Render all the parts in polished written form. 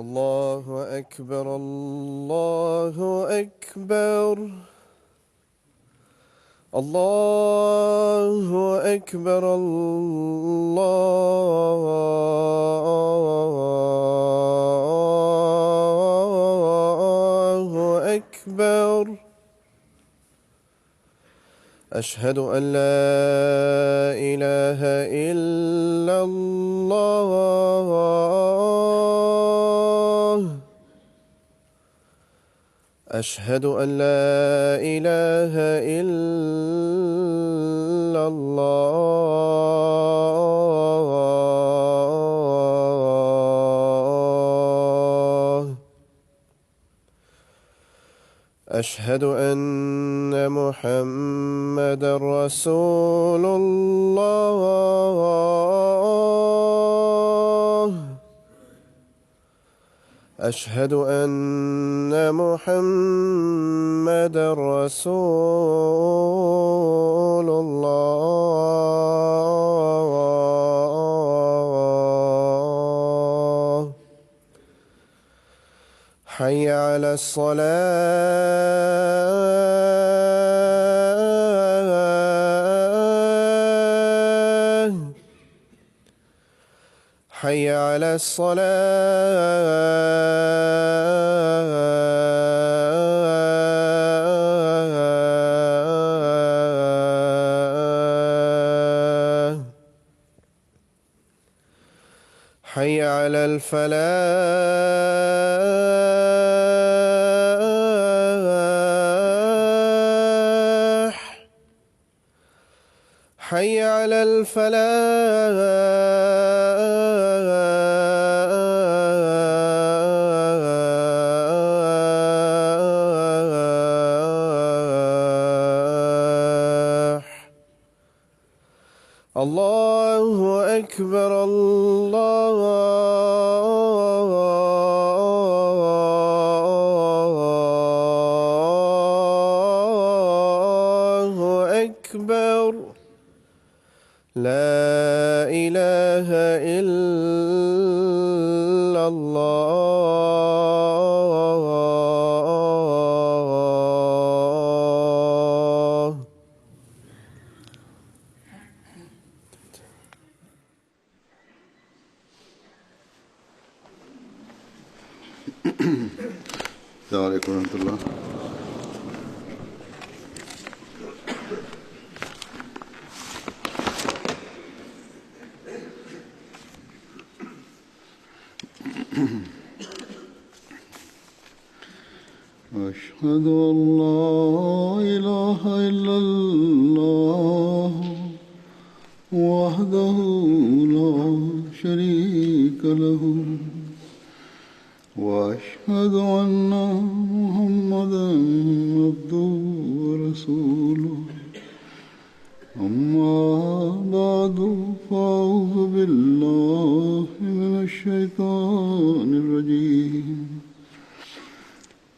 الله أكبر الله أكبر الله أكبر الله أكبر. أشهد أن لا إله إلا الله. أشهد أن لا إله إلا الله. أشهد أن محمدًا رسول الله. أشهد أن محمدًا رسول الله. حي على الصلاة. حي على الصلاة. حي على الفلاح. حي على الفلاح. الله أكبر الله أكبر. لا إله إلا الله. السلام عليكم ورحمة الله. أشهد أن لا إله إلا الله وحده لا شريك له وأشهد أن محمدًا عبده ورسوله. أما بعد فأعوذ بالله من الشيطان الرجيم.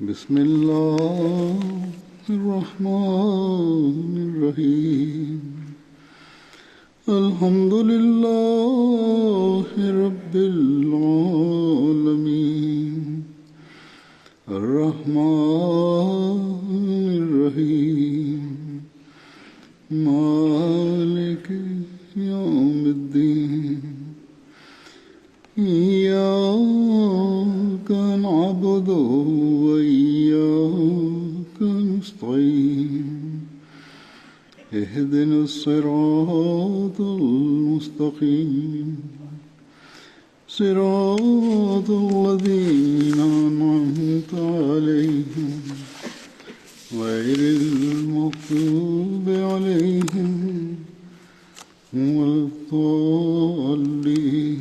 بسم الله الرحمن الرحيم. الحمد لله رب العالمين. الرحمن الرحيم. مالك يوم الدين. إياك نعبد وإياك نستعين. اهدنا الصراط المستقيم. صراط الذين أنعمت عليهم غير المغضوب عليهم ولا الضالين.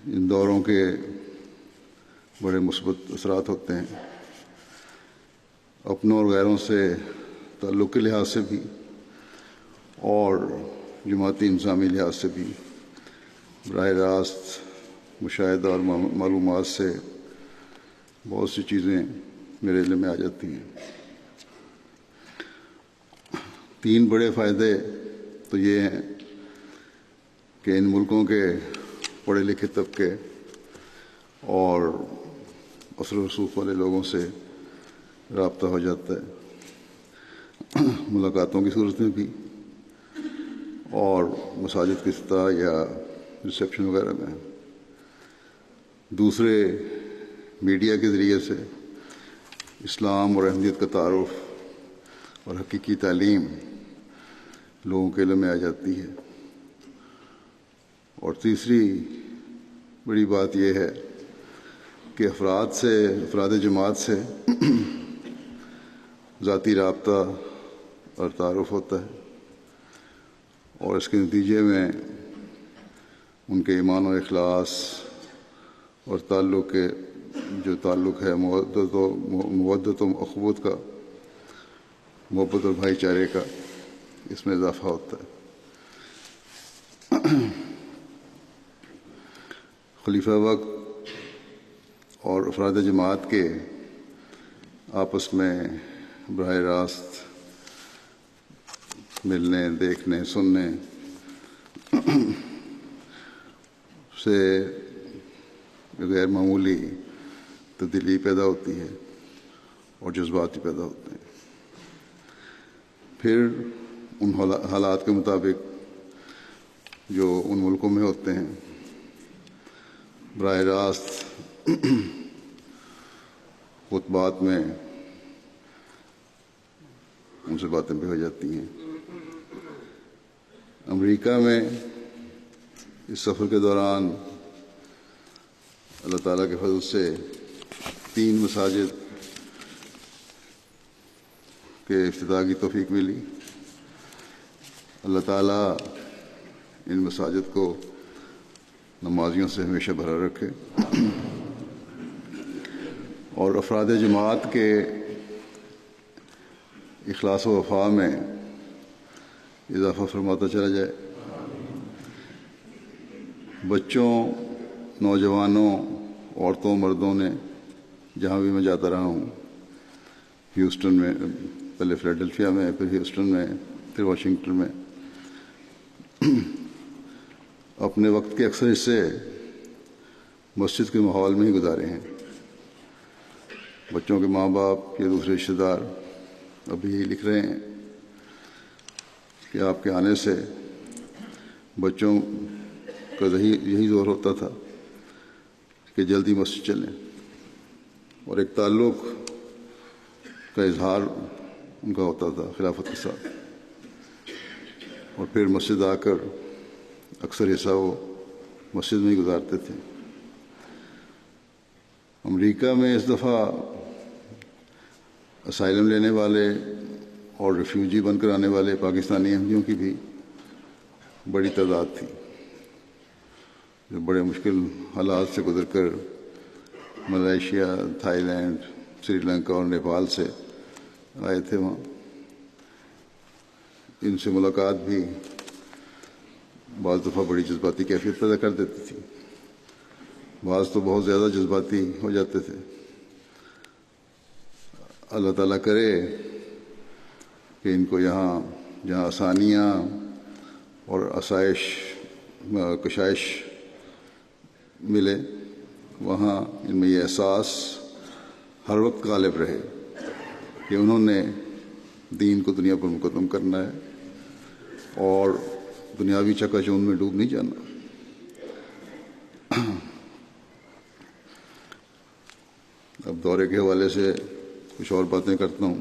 ان دوروں کے بڑے مثبت اثرات ہوتے ہیں، اپنوں اور غیروں سے تعلق کے لحاظ سے بھی اور جماعتی انتظامی لحاظ سے بھی۔ براہ راست مشاہدہ اور معلومات سے بہت سی چیزیں میرے علم میں آ جاتی ہیں۔ 3 بڑے فائدے تو یہ ہیں کہ ان ملکوں کے پڑھے لکھے طبقے اور اثر و رسوخ والے لوگوں سے رابطہ ہو جاتا ہے، ملاقاتوں کی صورت میں بھی اور مساجد کی سطح یا ریسیپشن وغیرہ میں۔ دوسرے، میڈیا کے ذریعے سے اسلام اور احمدیت کا تعارف اور حقیقی تعلیم لوگوں کے علم میں آ جاتی ہے۔ اور تیسری بڑی بات یہ ہے کہ افراد جماعت سے ذاتی رابطہ اور تعارف ہوتا ہے، اور اس کے نتیجے میں ان کے ایمان و اخلاص اور جو تعلق ہے مودت و اخوت کا، محبت اور بھائی چارے کا، اس میں اضافہ ہوتا ہے۔ خلیفہ وقت اور افراد جماعت کے آپس میں براہ راست ملنے، دیکھنے، سننے سے غیر معمولی تبدیلی پیدا ہوتی ہے اور جذبات بھی پیدا ہوتے ہیں۔ پھر ان حالات کے مطابق جو ان ملکوں میں ہوتے ہیں، براہ راست خطبات میں ان سے باتیں بھی ہو جاتی ہیں۔ امریکہ میں اس سفر کے دوران اللہ تعالیٰ کے فضل سے 3 مساجد کے افتتاح کی توفیق ملی۔ اللہ تعالیٰ ان مساجد کو نمازیوں سے ہمیشہ بھرا رکھے اور افراد جماعت کے اخلاص و وفا میں اضافہ فرماتا چلا جائے۔ بچوں، نوجوانوں، عورتوں، مردوں نے جہاں بھی میں جاتا رہا ہوں، ہیوسٹن میں، پہلے فلیڈلفیا میں، پھر ہیوسٹن میں، پھر واشنگٹن میں، اپنے وقت کے اکثر حصے مسجد کے ماحول میں ہی گزارے ہیں۔ بچوں کے ماں باپ یا دوسرے رشتہ دار ابھی یہی لکھ رہے ہیں کہ آپ کے آنے سے بچوں کا یہی زور ہوتا تھا کہ جلدی مسجد چلیں، اور ایک تعلق کا اظہار ان کا ہوتا تھا خلافت کے ساتھ، اور پھر مسجد آ کر اکثر حصہ وہ مسجد میں ہی گزارتے تھے۔ امریکہ میں اس دفعہ اسائلم لینے والے اور ریفیوجی بن کر آنے والے پاکستانی احمدیوں کی بھی بڑی تعداد تھی، جو بڑے مشکل حالات سے گزر کر Malaysia, Thai land, Sri Lanka اور نیپال سے آئے تھے وہاں۔ ان سے ملاقات بھی بعض دفعہ بڑی جذباتی کیفیت پیدا کر دیتی تھی، بعض تو بہت زیادہ جذباتی ہو جاتے تھے۔ اللہ تعالیٰ کرے کہ ان کو جہاں آسانیاں اور کشائش ملے، وہاں ان میں یہ احساس ہر وقت غالب رہے کہ انہوں نے دین کو دنیا پر مقدم کرنا ہے اور دنیاوی چکا چوند میں ڈوب نہیں جانا۔ اب دورے کے حوالے سے کچھ اور باتیں کرتا ہوں۔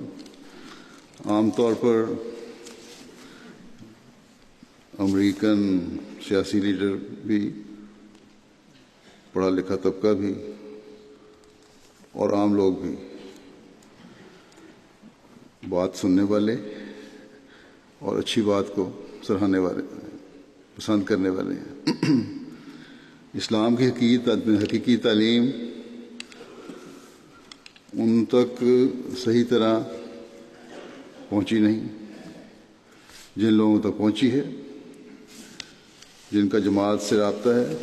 عام طور پر امریکن سیاسی لیڈر بھی، پڑھا لکھا طبقہ بھی اور عام لوگ بھی بات سننے والے اور اچھی بات کو سراہنے والے، پسند کرنے والے ہیں۔ اسلام کی حقیقی تعلیم ان تک صحیح طرح پہنچی نہیں. جن لوگوں تک پہنچی ہے، جن کا جماعت سے رابطہ ہے،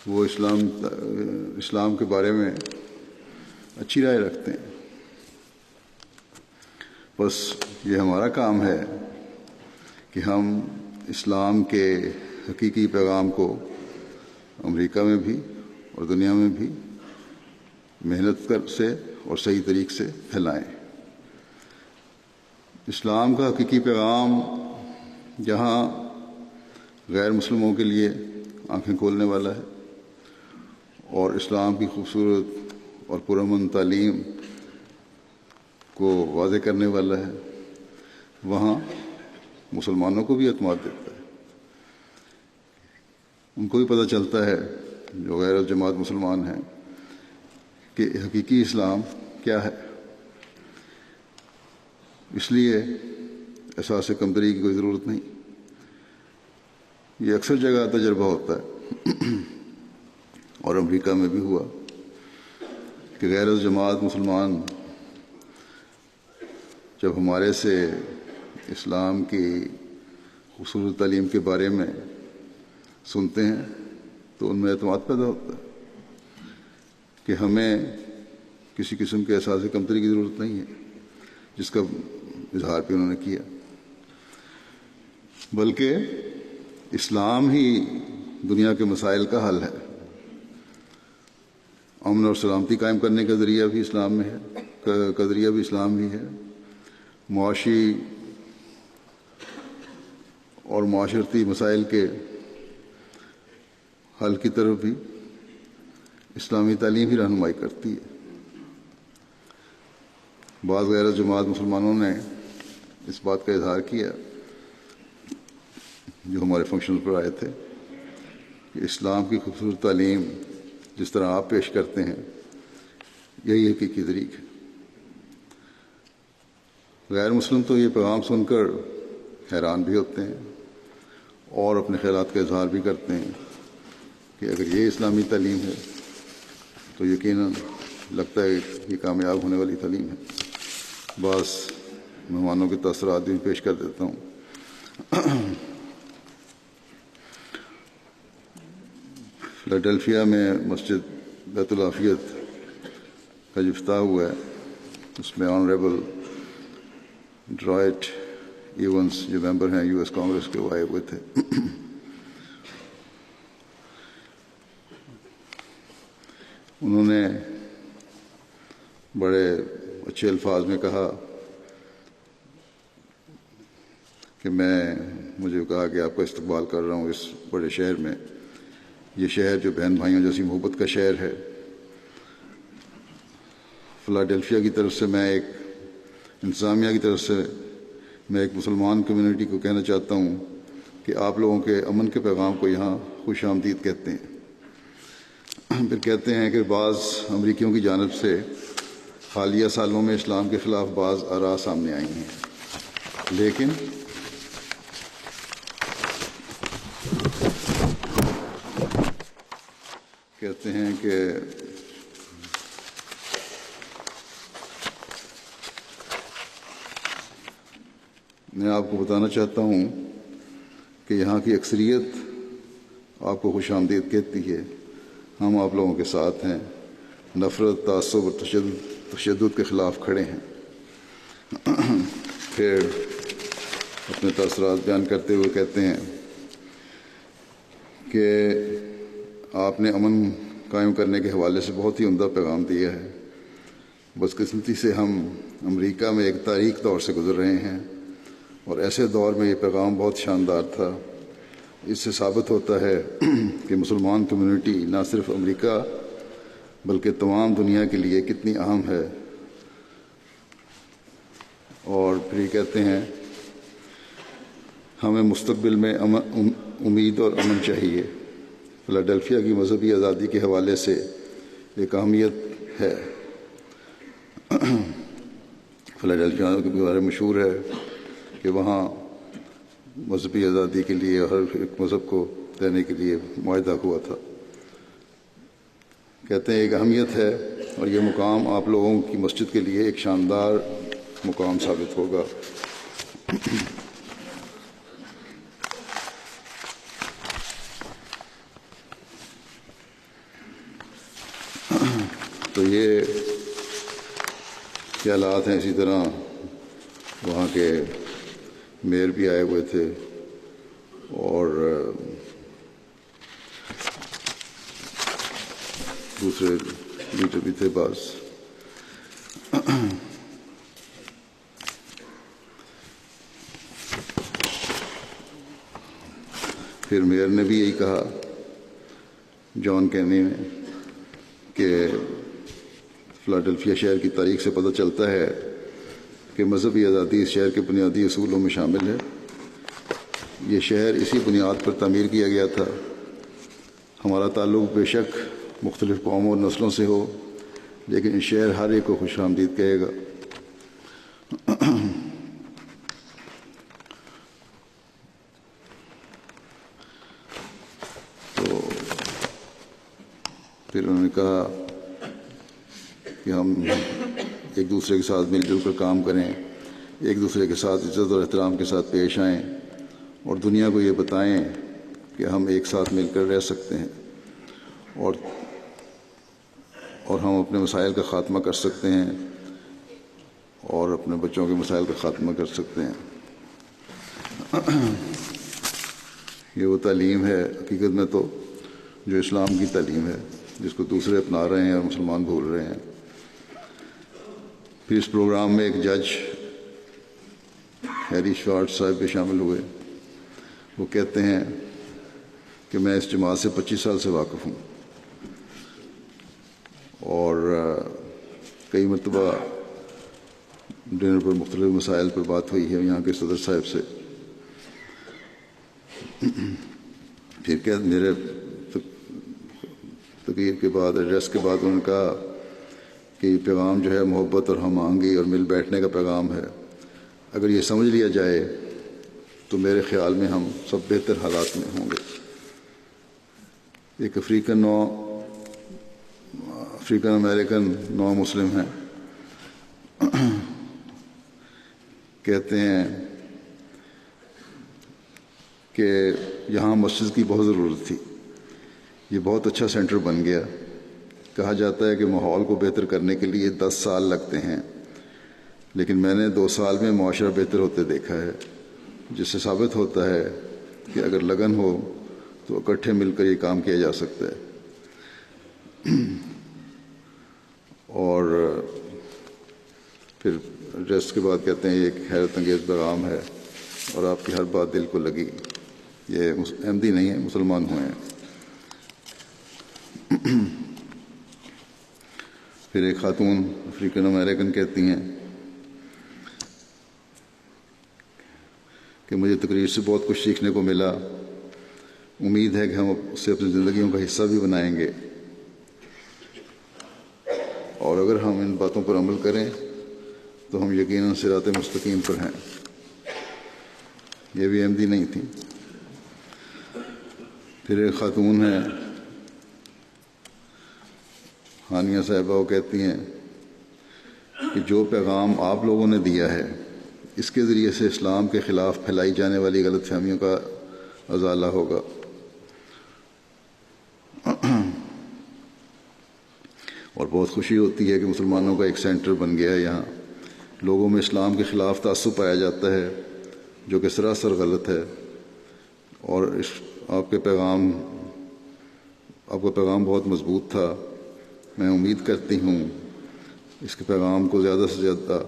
وہ اسلام کے بارے میں اچھی رائے رکھتے ہیں. بس یہ ہمارا کام ہے کہ ہم اسلام کے حقیقی پیغام کو امریکہ میں بھی اور دنیا میں بھی محنت سے اور صحیح طریقے سے پھیلائیں. اسلام کا حقیقی پیغام جہاں غیر مسلموں کے لیے آنکھیں کھولنے والا ہے اور اسلام کی خوبصورت اور پرامن تعلیم کو واضح کرنے والا ہے، وہاں مسلمانوں کو بھی اعتماد دیتا ہے. ان کو بھی پتہ چلتا ہے جو غیر جماعت مسلمان ہیں کہ حقیقی اسلام کیا ہے. اس لیے احساس کمتری کی کوئی ضرورت نہیں. یہ اکثر جگہ تجربہ ہوتا ہے اور امریکہ میں بھی ہوا کہ غیر جماعت مسلمان جب ہمارے سے اسلام کی خوبصورت تعلیم کے بارے میں سنتے ہیں تو ان میں اعتماد پیدا ہوتا ہے کہ ہمیں کسی قسم کے احساس کمتری کی ضرورت نہیں ہے، جس کا اظہار بھی انہوں نے کیا، بلکہ اسلام ہی دنیا کے مسائل کا حل ہے. امن اور سلامتی قائم کرنے کا ذریعہ بھی اسلام میں ہے، کا ذریعہ بھی اسلام ہی ہے. معاشی اور معاشرتی مسائل کے حل کی طرف بھی اسلامی تعلیم ہی رہنمائی کرتی ہے. بعض غیر جماعت مسلمانوں نے اس بات کا اظہار کیا جو ہمارے فنکشن پر آئے تھے کہ اسلام کی خوبصورت تعلیم جس طرح آپ پیش کرتے ہیں یہی حقیقی طریق ہے. غیر مسلم تو یہ پیغام سن کر حیران بھی ہوتے ہیں اور اپنے خیالات کا اظہار بھی کرتے ہیں کہ اگر یہ اسلامی تعلیم ہے تو یقیناً لگتا ہے یہ کامیاب ہونے والی تعلیم ہے. بعض مہمانوں کے تاثرات بھی پیش کر دیتا ہوں. فلاڈیلفیا میں مسجد بیت العافیت کا جو افتتاح ہوا ہے اس میں آنریبل ڈرائٹ ایونس جو ممبر ہیں US کانگریس کے وہ آئے ہوئے تھے. انہوں نے بڑے اچھے الفاظ میں کہا کہ مجھے کہا کہ آپ کا استقبال کر رہا ہوں اس بڑے شہر میں. یہ شہر جو بہن بھائیوں جیسی محبت کا شہر ہے. فلاڈیلفیا کی طرف سے میں ایک انتظامیہ کی طرف سے میں ایک مسلمان کمیونٹی کو کہنا چاہتا ہوں کہ آپ لوگوں کے امن کے پیغام کو یہاں خوش آمدید کہتے ہیں. پھر کہتے ہیں کہ بعض امریکیوں کی جانب سے حالیہ سالوں میں اسلام کے خلاف بعض آراء سامنے آئی ہیں، لیکن کہتے ہیں کہ میں آپ کو بتانا چاہتا ہوں کہ یہاں کی اکثریت آپ کو خوش آمدید کہتی ہے. ہم آپ لوگوں کے ساتھ ہیں، نفرت، تعصب اور تشدد کے خلاف کھڑے ہیں. پھر اپنے تاثرات بیان کرتے ہوئے کہتے ہیں کہ آپ نے امن قائم کرنے کے حوالے سے بہت ہی عمدہ پیغام دیا ہے. بدقسمتی سے ہم امریکہ میں ایک تاریک دور سے گزر رہے ہیں اور ایسے دور میں یہ پیغام بہت شاندار تھا. اس سے ثابت ہوتا ہے کہ مسلمان کمیونٹی نہ صرف امریکہ بلکہ تمام دنیا کے لیے کتنی اہم ہے. اور پھر یہ کہتے ہیں ہمیں مستقبل میں امید اور امن چاہیے. فلاڈیلفیا کی مذہبی آزادی کے حوالے سے ایک اہمیت ہے. فلاڈیلفیا کے بارے میں مشہور ہے کہ وہاں مذہبی آزادی کے لیے ہر ایک مذہب کو دینے کے لیے معاہدہ ہوا تھا. کہتے ہیں ایک اہمیت ہے اور یہ مقام آپ لوگوں کی مسجد کے لیے ایک شاندار مقام ثابت ہوگا. تو یہ خیالات ہیں. اسی طرح وہاں کے میئر بھی آئے ہوئے تھے اور دوسرے لیڈر بھی تھے بعض. پھر میئر نے بھی یہی کہا جان کینی نے کہ فلاڈیلفیا شہر کی تاریخ سے پتہ چلتا ہے کہ مذہبی آزادی اس شہر کے بنیادی اصولوں میں شامل ہے. یہ شہر اسی بنیاد پر تعمیر کیا گیا تھا. ہمارا تعلق بے شک مختلف قوموں اور نسلوں سے ہو لیکن اس شہر ہر ایک کو خوش آمدید کہے گا. تو پھر انہوں نے کہا کہ ہم ایک دوسرے کے ساتھ مل جل کر کام کریں, ایک دوسرے کے ساتھ عزت اور احترام کے ساتھ پیش آئیں اور دنیا کو یہ بتائیں کہ ہم ایک ساتھ مل کر رہ سکتے ہیں اور ہم اپنے مسائل کا خاتمہ کر سکتے ہیں اور اپنے بچوں کے مسائل کا خاتمہ کر سکتے ہیں. یہ وہ تعلیم ہے حقیقت میں تو جو اسلام کی تعلیم ہے, جس کو دوسرے اپنا رہے ہیں اور مسلمان بھول رہے ہیں. پھر اس پروگرام میں ایک جج ہیری شارٹ صاحب بھی شامل ہوئے. وہ کہتے ہیں کہ میں اس جماعت سے 25 سال سے واقف ہوں اور کئی مرتبہ ڈنر پر مختلف مسائل پر بات ہوئی ہے یہاں کے صدر صاحب سے. پھر کیا میرے تقریر کے بعد ایڈریس کے بعد انہوں نے کہا کہ یہ پیغام جو ہے محبت اور ہم آہنگی اور مل بیٹھنے کا پیغام ہے. اگر یہ سمجھ لیا جائے تو میرے خیال میں ہم سب بہتر حالات میں ہوں گے. ایک افریقن امریکن نو مسلم ہیں, کہتے ہیں کہ یہاں مسجد کی بہت ضرورت تھی. یہ بہت اچھا سینٹر بن گیا. کہا جاتا ہے کہ ماحول کو بہتر کرنے کے لیے 10 سال لگتے ہیں لیکن میں نے 2 سال میں معاشرہ بہتر ہوتے دیکھا ہے, جس سے ثابت ہوتا ہے کہ اگر لگن ہو تو اکٹھے مل کر یہ کام کیا جا سکتا ہے. اور پھر ریسٹ کے بعد کہتے ہیں یہ ایک حیرت انگیز پیغام ہے اور آپ کی ہر بات دل کو لگی. یہ احمدی نہیں ہے, مسلمان ہوئے ہیں. پھر ایک خاتون افریقن امریکن کہتی ہیں کہ مجھے تقریر سے بہت کچھ سیکھنے کو ملا. امید ہے کہ ہم اسے اپنی زندگیوں کا حصہ بھی بنائیں گے اور اگر ہم ان باتوں پر عمل کریں تو ہم یقیناً صراط مستقیم پر ہیں. یہ بھی احمدی نہیں تھی. پھر ایک خاتون ہیں ہانیہ صاحبہ, وہ کہتی ہیں کہ جو پیغام آپ لوگوں نے دیا ہے اس کے ذریعے سے اسلام کے خلاف پھیلائی جانے والی غلط فہمیوں کا ازالہ ہوگا. اور بہت خوشی ہوتی ہے کہ مسلمانوں کا ایک سینٹر بن گیا ہے. یہاں لوگوں میں اسلام کے خلاف تعصب پایا جاتا ہے جو کہ سراسر غلط ہے. اور آپ کا پیغام بہت مضبوط تھا. میں امید کرتی ہوں اس کے پیغام کو زیادہ سے زیادہ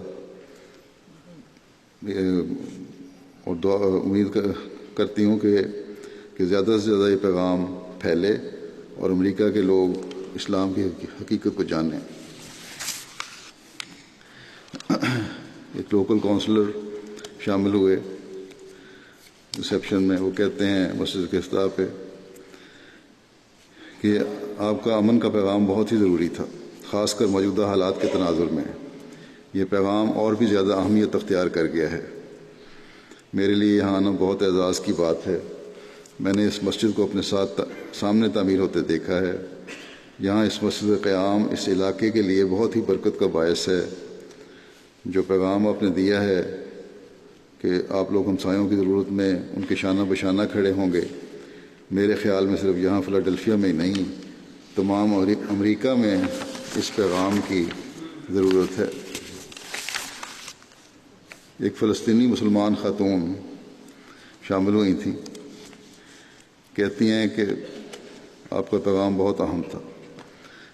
اور امید کرتی ہوں کہ زیادہ سے زیادہ یہ پیغام پھیلے اور امریکہ کے لوگ اسلام کی حقیقت کو جانیں. ایک لوکل کونسلر شامل ہوئے ریسیپشن میں. وہ کہتے ہیں مسجد کے افتتاح پہ کہ آپ کا امن کا پیغام بہت ہی ضروری تھا, خاص کر موجودہ حالات کے تناظر میں. یہ پیغام اور بھی زیادہ اہمیت اختیار کر گیا ہے. میرے لیے یہاں آنا بہت اعزاز کی بات ہے میں نے اس مسجد کو اپنے سامنے تعمیر ہوتے دیکھا ہے. یہاں اس مسجد کا قیام اس علاقے کے لیے بہت ہی برکت کا باعث ہے. جو پیغام آپ نے دیا ہے کہ آپ لوگ ہمسایوں کی ضرورت میں ان کے شانہ بشانہ کھڑے ہوں گے، میرے خیال میں صرف یہاں فلاڈیلفیا میں ہی نہیں، تمام امریکہ میں اس پیغام کی ضرورت ہے. ایک فلسطینی مسلمان خاتون شامل ہوئی تھیں. کہتی ہیں کہ آپ کا پیغام بہت اہم تھا.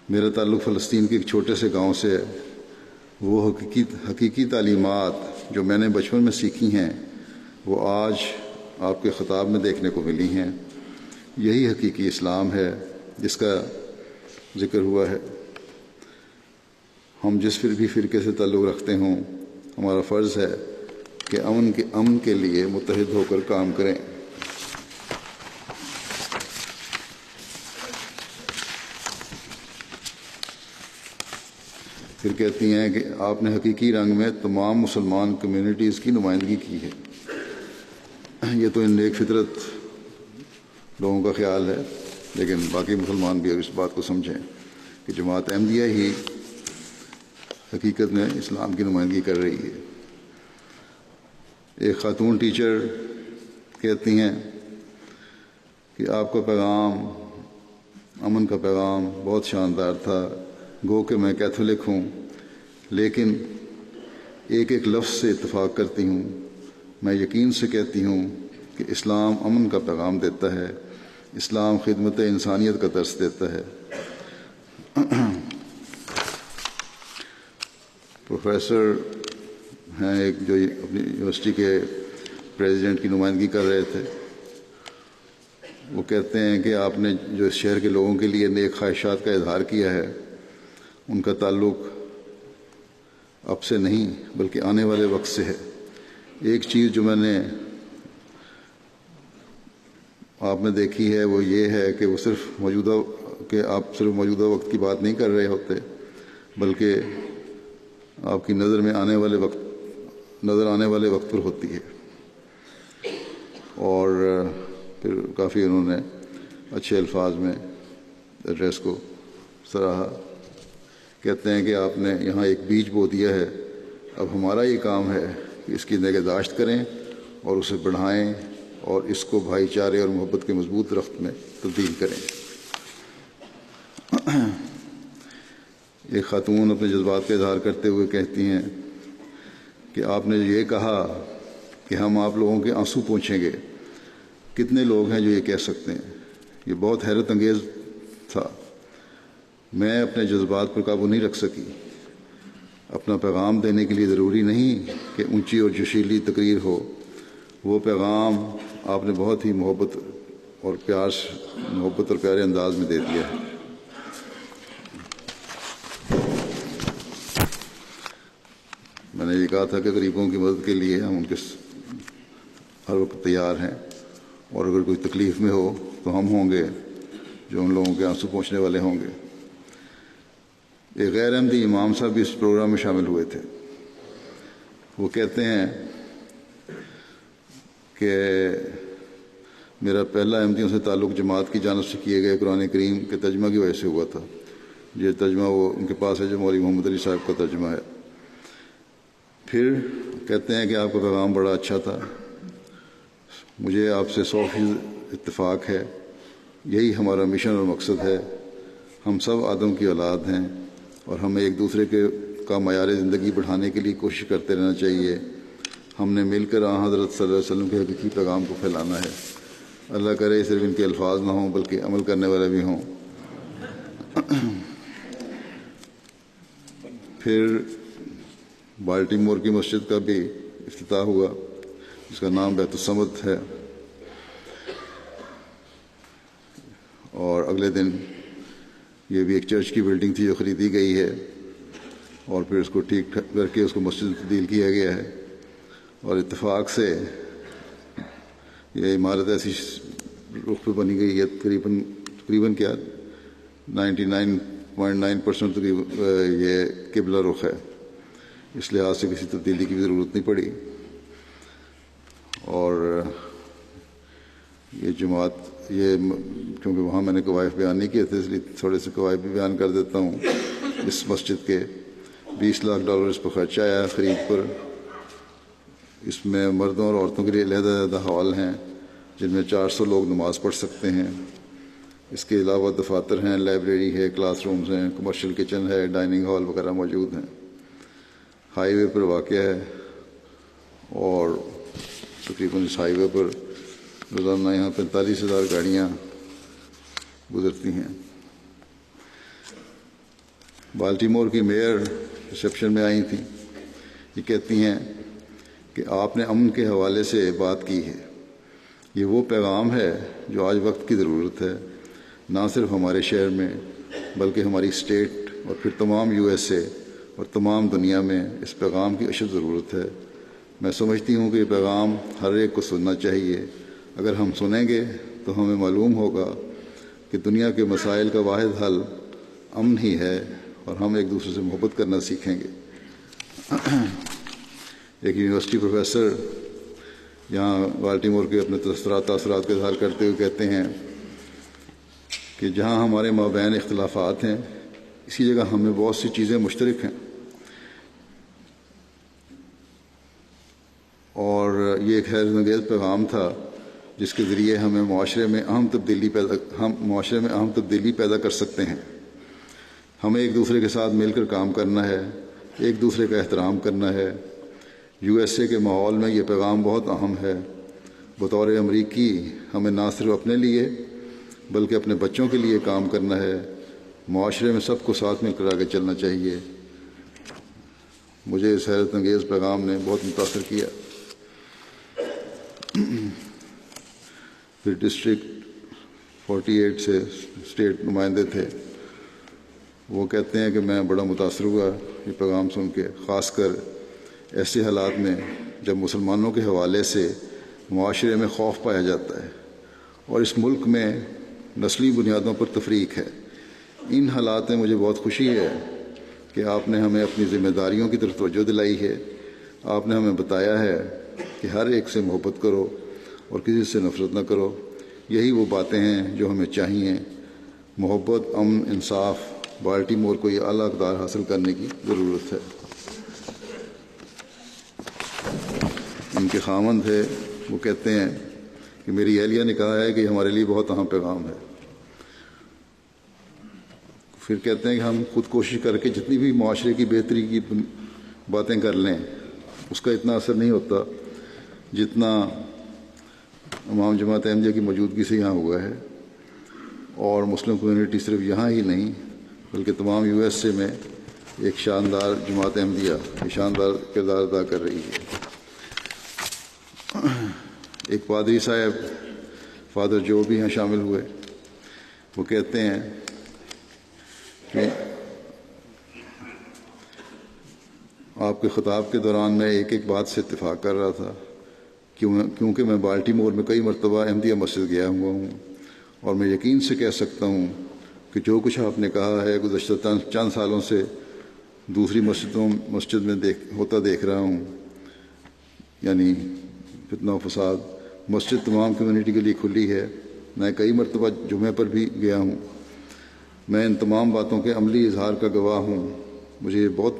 میرا تعلق فلسطین کے ایک چھوٹے سے گاؤں سے ہے. وہ حقیقی تعلیمات جو میں نے بچپن میں سیکھی ہیں وہ آج آپ کے خطاب میں دیکھنے کو ملی ہیں. یہی حقیقی اسلام ہے جس کا ذکر ہوا ہے. ہم جس بھی فرقے سے تعلق رکھتے ہوں، ہمارا فرض ہے کہ امن کے لیے متحد ہو کر کام کریں. پھر کہتی ہیں کہ آپ نے حقیقی رنگ میں تمام مسلمان کمیونٹیز کی نمائندگی کی ہے. یہ تو ان نیک فطرت لوگوں کا خیال ہے، لیکن باقی مسلمان بھی اس بات کو سمجھیں کہ جماعت احمدیہ ہی حقیقت میں اسلام کی نمائندگی کر رہی ہے. ایک خاتون ٹیچر کہتی ہیں کہ آپ کا پیغام، امن کا پیغام بہت شاندار تھا. گو کہ میں کیتھولک ہوں، لیکن ایک لفظ سے اتفاق کرتی ہوں. میں یقین سے کہتی ہوں کہ اسلام امن کا پیغام دیتا ہے، اسلام خدمت انسانیت کا درس دیتا ہے. پروفیسر ہیں ایک جو اپنی یونیورسٹی کے پریزیڈنٹ کی نمائندگی کر رہے تھے. وہ کہتے ہیں کہ آپ نے جو اس شہر کے لوگوں کے لیے نیک خواہشات کا اظہار کیا ہے، ان کا تعلق اب سے نہیں بلکہ آنے والے وقت سے ہے. ایک چیز جو میں نے آپ میں دیکھی ہے وہ یہ ہے کہ آپ صرف موجودہ وقت کی بات نہیں کر رہے ہوتے، بلکہ آپ کی نظر آنے والے وقت پر ہوتی ہے. اور پھر کافی انہوں نے اچھے الفاظ میں ایڈریس کو سراہا. کہتے ہیں کہ آپ نے یہاں ایک بیج بو دیا ہے، اب ہمارا یہ کام ہے کہ اس کی نگہداشت کریں اور اسے بڑھائیں اور اس کو بھائی چارے اور محبت کے مضبوط درخت میں تبدیل کریں. ایک خاتون اپنے جذبات کا اظہار کرتے ہوئے کہتی ہیں کہ آپ نے یہ کہا کہ ہم آپ لوگوں کے آنسو پوچھیں گے. کتنے لوگ ہیں جو یہ کہہ سکتے ہیں؟ یہ بہت حیرت انگیز تھا. میں اپنے جذبات پر قابو نہیں رکھ سکی. اپنا پیغام دینے کے لیے ضروری نہیں کہ اونچی اور جوشیلی تقریر ہو. وہ پیغام آپ نے بہت ہی محبت اور پیارے انداز میں دے دیا ہے. میں نے یہ کہا تھا کہ غریبوں کی مدد کے لیے ہم ان کے ہر وقت تیار ہیں، اور اگر کوئی تکلیف میں ہو تو ہم ہوں گے جو ان لوگوں کے آنسو پوچھنے والے ہوں گے. ایک غیر احمدی امام صاحب بھی اس پروگرام میں شامل ہوئے تھے. وہ کہتے ہیں کہ میرا پہلا احمدیوں سے تعلق جماعت کی جانب سے کیے گئے قرآن کریم کے ترجمہ کی وجہ سے ہوا تھا. یہ ترجمہ وہ ان کے پاس ہے جو مولوی محمد علی صاحب کا ترجمہ ہے. پھر کہتے ہیں کہ آپ کا پیغام بڑا اچھا تھا. مجھے آپ سے 100% اتفاق ہے. یہی ہمارا مشن اور مقصد ہے. ہم سب آدم کی اولاد ہیں اور ہمیں ایک دوسرے کا معیار زندگی بڑھانے کے لیے کوشش کرتے رہنا چاہیے. ہم نے مل کر حضرت صلی اللہ علیہ وسلم کے حقیقی پیغام کو پھیلانا ہے. اللہ کرے صرف ان کے الفاظ نہ ہوں بلکہ عمل کرنے والے بھی ہوں. پھر بالٹیمور کی مسجد کا بھی افتتاح ہوا جس کا نام بیت الصمد ہے، اور اگلے دن یہ بھی ایک چرچ کی بلڈنگ تھی جو خریدی گئی ہے، اور پھر اس کو ٹھیک کر کے اس کو مسجد میں تبدیل کیا گیا ہے. اور اتفاق سے یہ عمارت ایسی رخ پہ بنی گئی ہے تقریباً کیا 99.9% یہ قبلہ رخ ہے. اس لحاظ سے کسی تبدیلی کی بھی ضرورت نہیں پڑی. اور یہ جماعت یہ کیونکہ وہاں میں نے قوائف بیان نہیں کیے تھے، اس لیے تھوڑے سے قوائف بھی بیان کر دیتا ہوں. اس مسجد کے $20 لاکھ اس پر خرچہ آیا خرید پر. اس میں مردوں اور عورتوں کے لیے علیحدہ علیحدہ ہال ہیں جن میں 400 لوگ نماز پڑھ سکتے ہیں. اس کے علاوہ دفاتر ہیں، لائبریری ہے، کلاس رومز ہیں، کمرشل کچن ہے، ڈائننگ ہال وغیرہ موجود ہیں. ہائی وے پر واقع ہے اور تقریباً اس ہائی وے پر روزانہ یہاں 45,000 گاڑیاں گزرتی ہیں. بالٹیمور کی میئر ریسیپشن میں آئی تھیں. یہ کہتی ہیں کہ آپ نے امن کے حوالے سے بات کی ہے. یہ وہ پیغام ہے جو آج وقت کی ضرورت ہے، نہ صرف ہمارے شہر میں بلکہ ہماری اسٹیٹ اور پھر تمام USA اور تمام دنیا میں اس پیغام کی اشد ضرورت ہے. میں سمجھتی ہوں کہ یہ پیغام ہر ایک کو سننا چاہیے. اگر ہم سنیں گے تو ہمیں معلوم ہوگا کہ دنیا کے مسائل کا واحد حل امن ہی ہے اور ہم ایک دوسرے سے محبت کرنا سیکھیں گے. ایک یونیورسٹی پروفیسر یہاں بالٹیمور کے اپنے تاثرات کا اظہار کرتے ہوئے کہتے ہیں کہ جہاں ہمارے مابین اختلافات ہیں اسی جگہ ہمیں بہت سی چیزیں مشترک ہیں. اور یہ ایک حیرت انگیز پیغام تھا جس کے ذریعے ہمیں معاشرے میں اہم تبدیلی پیدا کر سکتے ہیں. ہمیں ایک دوسرے کے ساتھ مل کر کام کرنا ہے، ایک دوسرے کا احترام کرنا ہے. USA کے ماحول میں یہ پیغام بہت اہم ہے. بطور امریکی ہمیں نہ صرف اپنے لیے بلکہ اپنے بچوں کے لیے کام کرنا ہے. معاشرے میں سب کو ساتھ مل کر آگے چلنا چاہیے. مجھے اس حیرت انگیز پیغام نے بہت متاثر کیا. پھر ڈسٹرکٹ 48 سے اسٹیٹ نمائندے تھے. وہ کہتے ہیں کہ میں بڑا متاثر ہوا یہ پیغام سن کے، خاص کر ایسے حالات میں جب مسلمانوں کے حوالے سے معاشرے میں خوف پایا جاتا ہے اور اس ملک میں نسلی بنیادوں پر تفریق ہے. ان حالات میں مجھے بہت خوشی ہے کہ آپ نے ہمیں اپنی ذمہ داریوں کی طرف توجہ دلائی ہے. آپ نے ہمیں بتایا ہے کہ ہر ایک سے محبت کرو اور کسی سے نفرت نہ کرو. یہی وہ باتیں ہیں جو ہمیں چاہیے. محبت، امن، انصاف. بالٹیمور کو یہ اعلیٰ اقدار حاصل کرنے کی ضرورت ہے. ان کے خاوند ہے، وہ کہتے ہیں کہ میری اہلیہ نے کہا ہے کہ یہ ہمارے لیے بہت اہم پیغام ہے. پھر کہتے ہیں کہ ہم خود کوشش کر کے جتنی بھی معاشرے کی بہتری کی باتیں کر لیں اس کا اتنا اثر نہیں ہوتا جتنا امام جماعت احمدیہ کی موجودگی سے یہاں ہوا ہے. اور مسلم کمیونٹی صرف یہاں ہی نہیں بلکہ تمام USA میں ایک شاندار جماعت احمدیہ ایک شاندار کردار ادا کر رہی ہے. ایک پادری صاحب فادر جو بھی یہاں شامل ہوئے، وہ کہتے ہیں کہ آپ کے خطاب کے دوران میں ایک ایک بات سے اتفاق کر رہا تھا کیونکہ میں بالٹیمور میں کئی مرتبہ احمدیہ مسجد گیا ہوا ہوں اور میں یقین سے کہہ سکتا ہوں کہ جو کچھ آپ نے کہا ہے گزشتہ چند سالوں سے دوسری مسجد میں ہوتا دیکھ رہا ہوں. یعنی فتنہ و فساد. مسجد تمام کمیونٹی کے لیے کھلی ہے. میں کئی مرتبہ جمعے پر بھی گیا ہوں. میں ان تمام باتوں کے عملی اظہار کا گواہ ہوں. مجھے بہت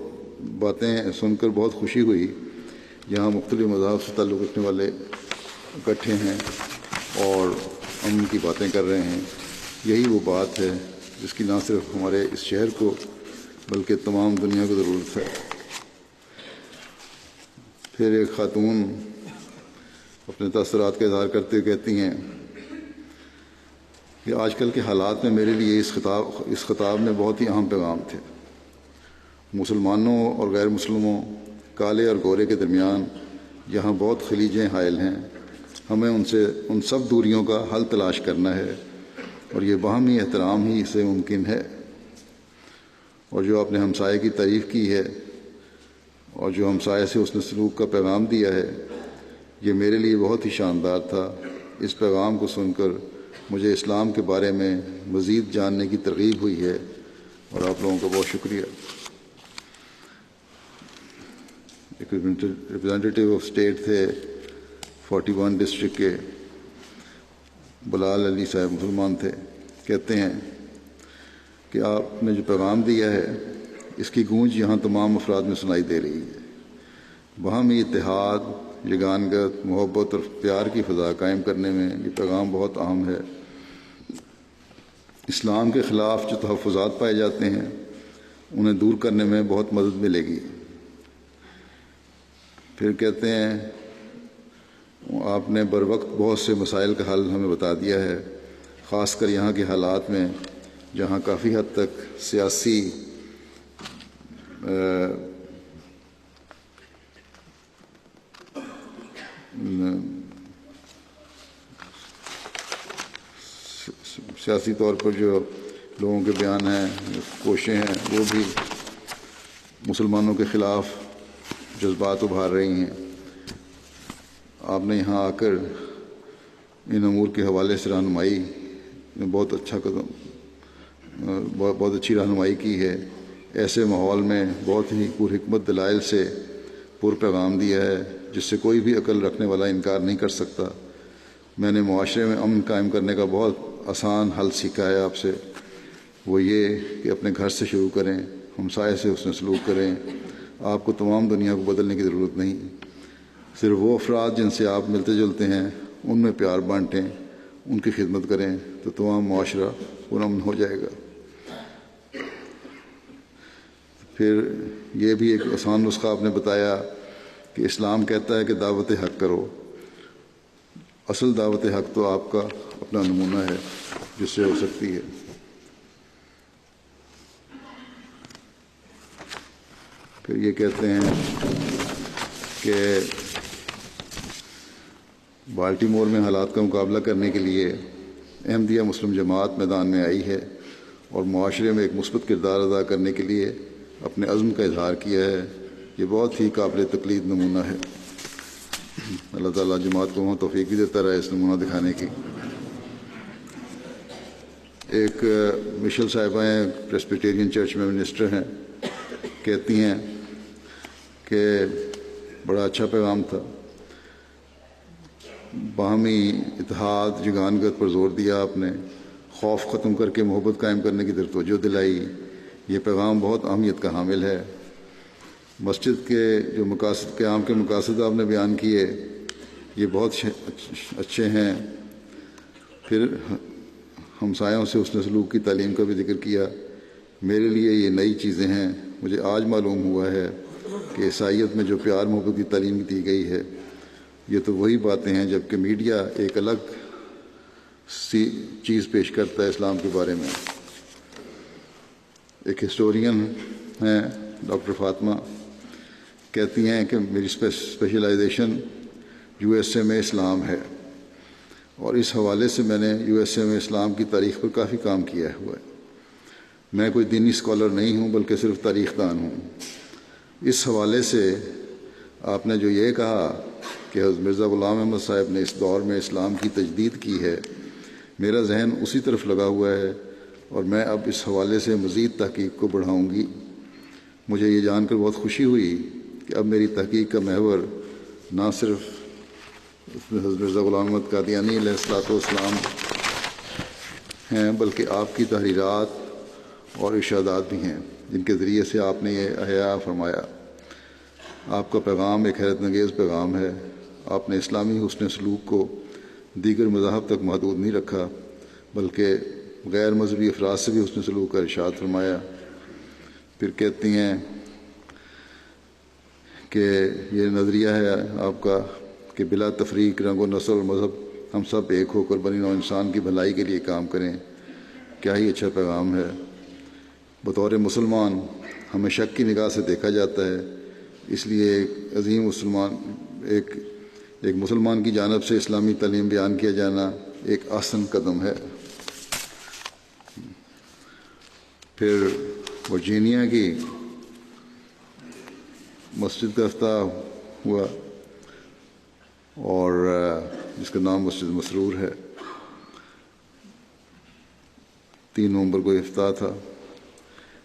باتیں سن کر بہت خوشی ہوئی. یہاں مختلف مذاہب سے تعلق رکھنے والے اکٹھے ہیں اور امن کی باتیں کر رہے ہیں. یہی وہ بات ہے جس کی نہ صرف ہمارے اس شہر کو بلکہ تمام دنیا کو ضرورت ہے. پھر ایک خاتون اپنے تاثرات کا اظہار کرتے ہوئے کہتی ہیں کہ آج کل کے حالات میں میرے لیے اس خطاب میں بہت ہی اہم پیغام تھے. مسلمانوں اور غیر مسلموں، کالے اور گورے کے درمیان یہاں بہت خلیجیں حائل ہیں. ہمیں ان سب دوریوں کا حل تلاش کرنا ہے اور یہ باہمی احترام ہی سے ممکن ہے. اور جو آپ نے ہمسائے کی تعریف کی ہے اور جو ہمسائے سے حسن سلوک کا پیغام دیا ہے، یہ میرے لیے بہت ہی شاندار تھا. اس پیغام کو سن کر مجھے اسلام کے بارے میں مزید جاننے کی ترغیب ہوئی ہے اور آپ لوگوں کا بہت شکریہ. ایک ریپرزینٹیٹیو آف اسٹیٹ تھے 41 ڈسٹرکٹ کے، بلال علی صاحب مسلمان تھے، کہتے ہیں کہ آپ نے جو پیغام دیا ہے اس کی گونج یہاں تمام افراد میں سنائی دے رہی ہے۔ باہمی اتحاد، یگانگت، محبت اور پیار کی فضا قائم کرنے میں یہ پیغام بہت اہم ہے۔ اسلام کے خلاف جو تحفظات پائے جاتے ہیں انہیں دور کرنے میں بہت مدد ملے گی۔ پھر کہتے ہیں آپ نے بر وقت بہت سے مسائل کا حل ہمیں بتا دیا ہے، خاص کر یہاں کے حالات میں جہاں کافی حد تک سیاسی طور پر جو لوگوں کے بیان ہیں، کوششیں ہیں، وہ بھی مسلمانوں کے خلاف جذبات ابھار رہی ہیں۔ آپ نے یہاں آ کر ان امور کے حوالے سے رہنمائی بہت اچھی رہنمائی کی ہے۔ ایسے ماحول میں بہت ہی پرحکمت دلائل سے پیغام دیا ہے جس سے کوئی بھی عقل رکھنے والا انکار نہیں کر سکتا۔ میں نے معاشرے میں امن قائم کرنے کا بہت آسان حل سیکھا ہے آپ سے، وہ یہ کہ اپنے گھر سے شروع کریں، ہمسائے سے حسن سلوک کریں۔ آپ کو تمام دنیا کو بدلنے کی ضرورت نہیں، صرف وہ افراد جن سے آپ ملتے جلتے ہیں ان میں پیار بانٹیں، ان کی خدمت کریں تو تمام معاشرہ پرامن ہو جائے گا۔ پھر یہ بھی ایک آسان نسخہ آپ نے بتایا کہ اسلام کہتا ہے کہ دعوت حق کرو۔ اصل دعوت حق تو آپ کا اپنا نمونہ ہے جس سے ہو سکتی ہے۔ پھر یہ کہتے ہیں کہ بالٹیمور میں حالات کا مقابلہ کرنے کے لیے احمدیہ مسلم جماعت میدان میں آئی ہے اور معاشرے میں ایک مثبت کردار ادا کرنے کے لیے اپنے عزم کا اظہار کیا ہے۔ یہ بہت ہی قابل تقلید نمونہ ہے۔ اللہ تعالیٰ جماعت کو وہاں توفیق بھی دیتا رہے اس نمونہ دکھانے کی۔ ایک مشل صاحبہ ہیں، پریسبیٹیرین چرچ میں منسٹر ہیں، کہتی ہیں کہ بڑا اچھا پیغام تھا، باہمی اتحاد، یگانگت پر زور دیا آپ نے، خوف ختم کر کے محبت قائم کرنے کی طرف توجہ دلائی۔ یہ پیغام بہت اہمیت کا حامل ہے۔ مسجد کے جو مقاصد، قیام کے مقاصد آپ نے بیان کیے، یہ بہت اچھے ہیں۔ پھر ہمسایوں سے حسن سلوک کی تعلیم کا بھی ذکر کیا۔ میرے لیے یہ نئی چیزیں ہیں۔ مجھے آج معلوم ہوا ہے کہ عیسائیت میں جو پیار محبت کی تعلیم دی گئی ہے، یہ تو وہی باتیں ہیں جبکہ میڈیا ایک الگ سی چیز پیش کرتا ہے اسلام کے بارے میں۔ ایک ہسٹورین ہیں ڈاکٹر فاطمہ، کہتی ہیں کہ میری اسپیشلائزیشن یو ایس اے میں اسلام ہے اور اس حوالے سے میں نے یو ایس اے میں اسلام کی تاریخ پر کافی کام کیا ہوا ہے۔ میں کوئی دینی اسکالر نہیں ہوں بلکہ صرف تاریخ دان ہوں۔ اس حوالے سے آپ نے جو یہ کہا کہ حضرت مرزا غلام احمد صاحب نے اس دور میں اسلام کی تجدید کی ہے، میرا ذہن اسی طرف لگا ہوا ہے اور میں اب اس حوالے سے مزید تحقیق کو بڑھاؤں گی۔ مجھے یہ جان کر بہت خوشی ہوئی کہ اب میری تحقیق کا محور نہ صرف حضرت مرزا غلام احمد قادیانی علیہ الصلوۃ والسلام ہیں بلکہ آپ کی تحریرات اور ارشادات بھی ہیں جن کے ذریعے سے آپ نے یہ احیا فرمایا۔ آپ کا پیغام ایک حیرت انگیز پیغام ہے۔ آپ نے اسلامی حسن سلوک کو دیگر مذاہب تک محدود نہیں رکھا بلکہ غیر مذہبی افراد سے بھی حسن سلوک کا ارشاد فرمایا۔ پھر کہتی ہیں کہ یہ نظریہ ہے آپ کا کہ بلا تفریق رنگ و نسل اور مذہب ہم سب ایک ہو کر بنی نوع انسان کی بھلائی کے لیے کام کریں۔ کیا ہی اچھا پیغام ہے۔ بطور مسلمان ہمیں شک کی نگاہ سے دیکھا جاتا ہے، اس لیے ایک عظیم مسلمان کی جانب سے اسلامی تعلیم بیان کیا جانا ایک آسن قدم ہے۔ پھر ورجینیا کی مسجد کا افتتاح ہوا اور جس کا نام مسجد مسرور ہے۔ 3 نومبر کو افتتاح تھا۔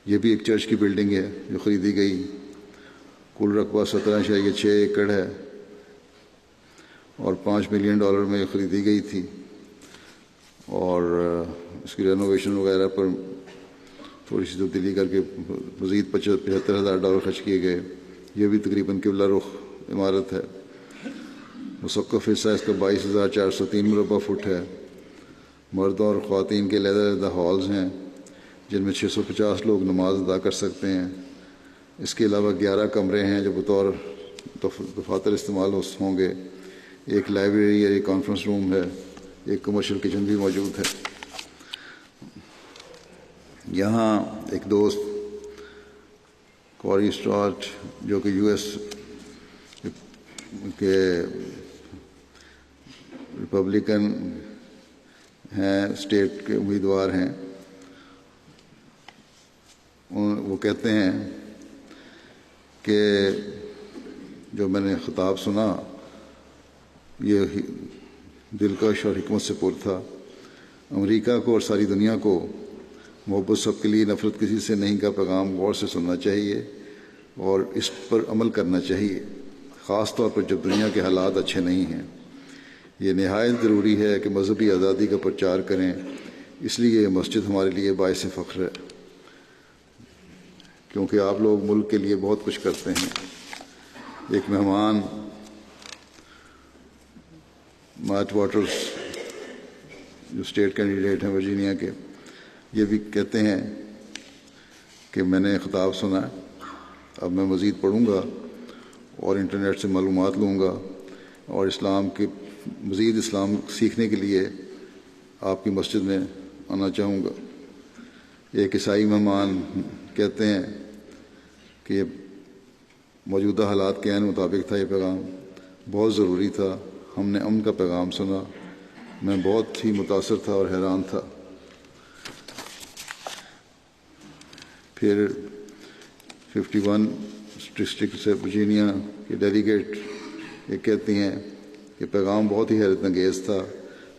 یہ بھی ایک چرچ کی بلڈنگ ہے جو خریدی گئی۔ کل رقبہ 17.6 ایکڑ ہے اور $5 ملین میں خریدی گئی تھی۔ اور اس کی رینوویشن وغیرہ پر تھوڑی سی تبدیلی کر کے مزید $75,000 خرچ کیے گئے. یہ بھی تقریباً قبلہ رخ عمارت ہے. مسقف حصہ اس کا 22,403 مربع فٹ ہے. مردوں اور خواتین کے علیحدہ ہالز ہیں جن میں 650 لوگ نماز ادا کر سکتے ہیں. اس کے علاوہ 11 کمرے ہیں جو بطور دفاتر استعمال ہوں گے. ایک لائبریری یا ایک کانفرنس روم ہے. ایک کمرشل کچن بھی موجود ہے. یہاں ایک دوست کوری اسٹارٹ جو کہ US کے ریپبلکن ہیں، اسٹیٹ کے امیدوار ہیں، وہ کہتے ہیں کہ جو میں نے خطاب سنا یہ دلکش اور حکمت سے پر تھا. امریکہ کو اور ساری دنیا کو محبت سب کے لیے، نفرت کسی سے نہیں کا پیغام غور سے سننا چاہیے اور اس پر عمل کرنا چاہیے، خاص طور پر جب دنیا کے حالات اچھے نہیں ہیں. یہ نہایت ضروری ہے کہ مذہبی آزادی کا پرچار کریں. اس لیے یہ مسجد ہمارے لیے باعث فخر ہے کیونکہ آپ لوگ ملک کے لیے بہت کچھ کرتے ہیں. ایک مہمان میٹ واٹرز جو اسٹیٹ کینڈیڈیٹ ہیں ورجینیا کے، یہ بھی کہتے ہیں کہ میں نے خطاب سنا، اب میں مزید پڑھوں گا اور انٹرنیٹ سے معلومات لوں گا اور مزید اسلام سیکھنے کے لیے آپ کی مسجد میں آنا چاہوں گا. ایک عیسائی مہمان کہتے ہیں کہ یہ موجودہ حالات کے عین مطابق تھا، یہ پیغام بہت ضروری تھا. ہم نے امن کا پیغام سنا، میں بہت ہی متاثر تھا اور حیران تھا. پھر 51 ڈسٹرکٹ سے ورجینیا کے ڈیلیگیٹ یہ کہتی ہیں کہ پیغام بہت ہی حیرت انگیز تھا،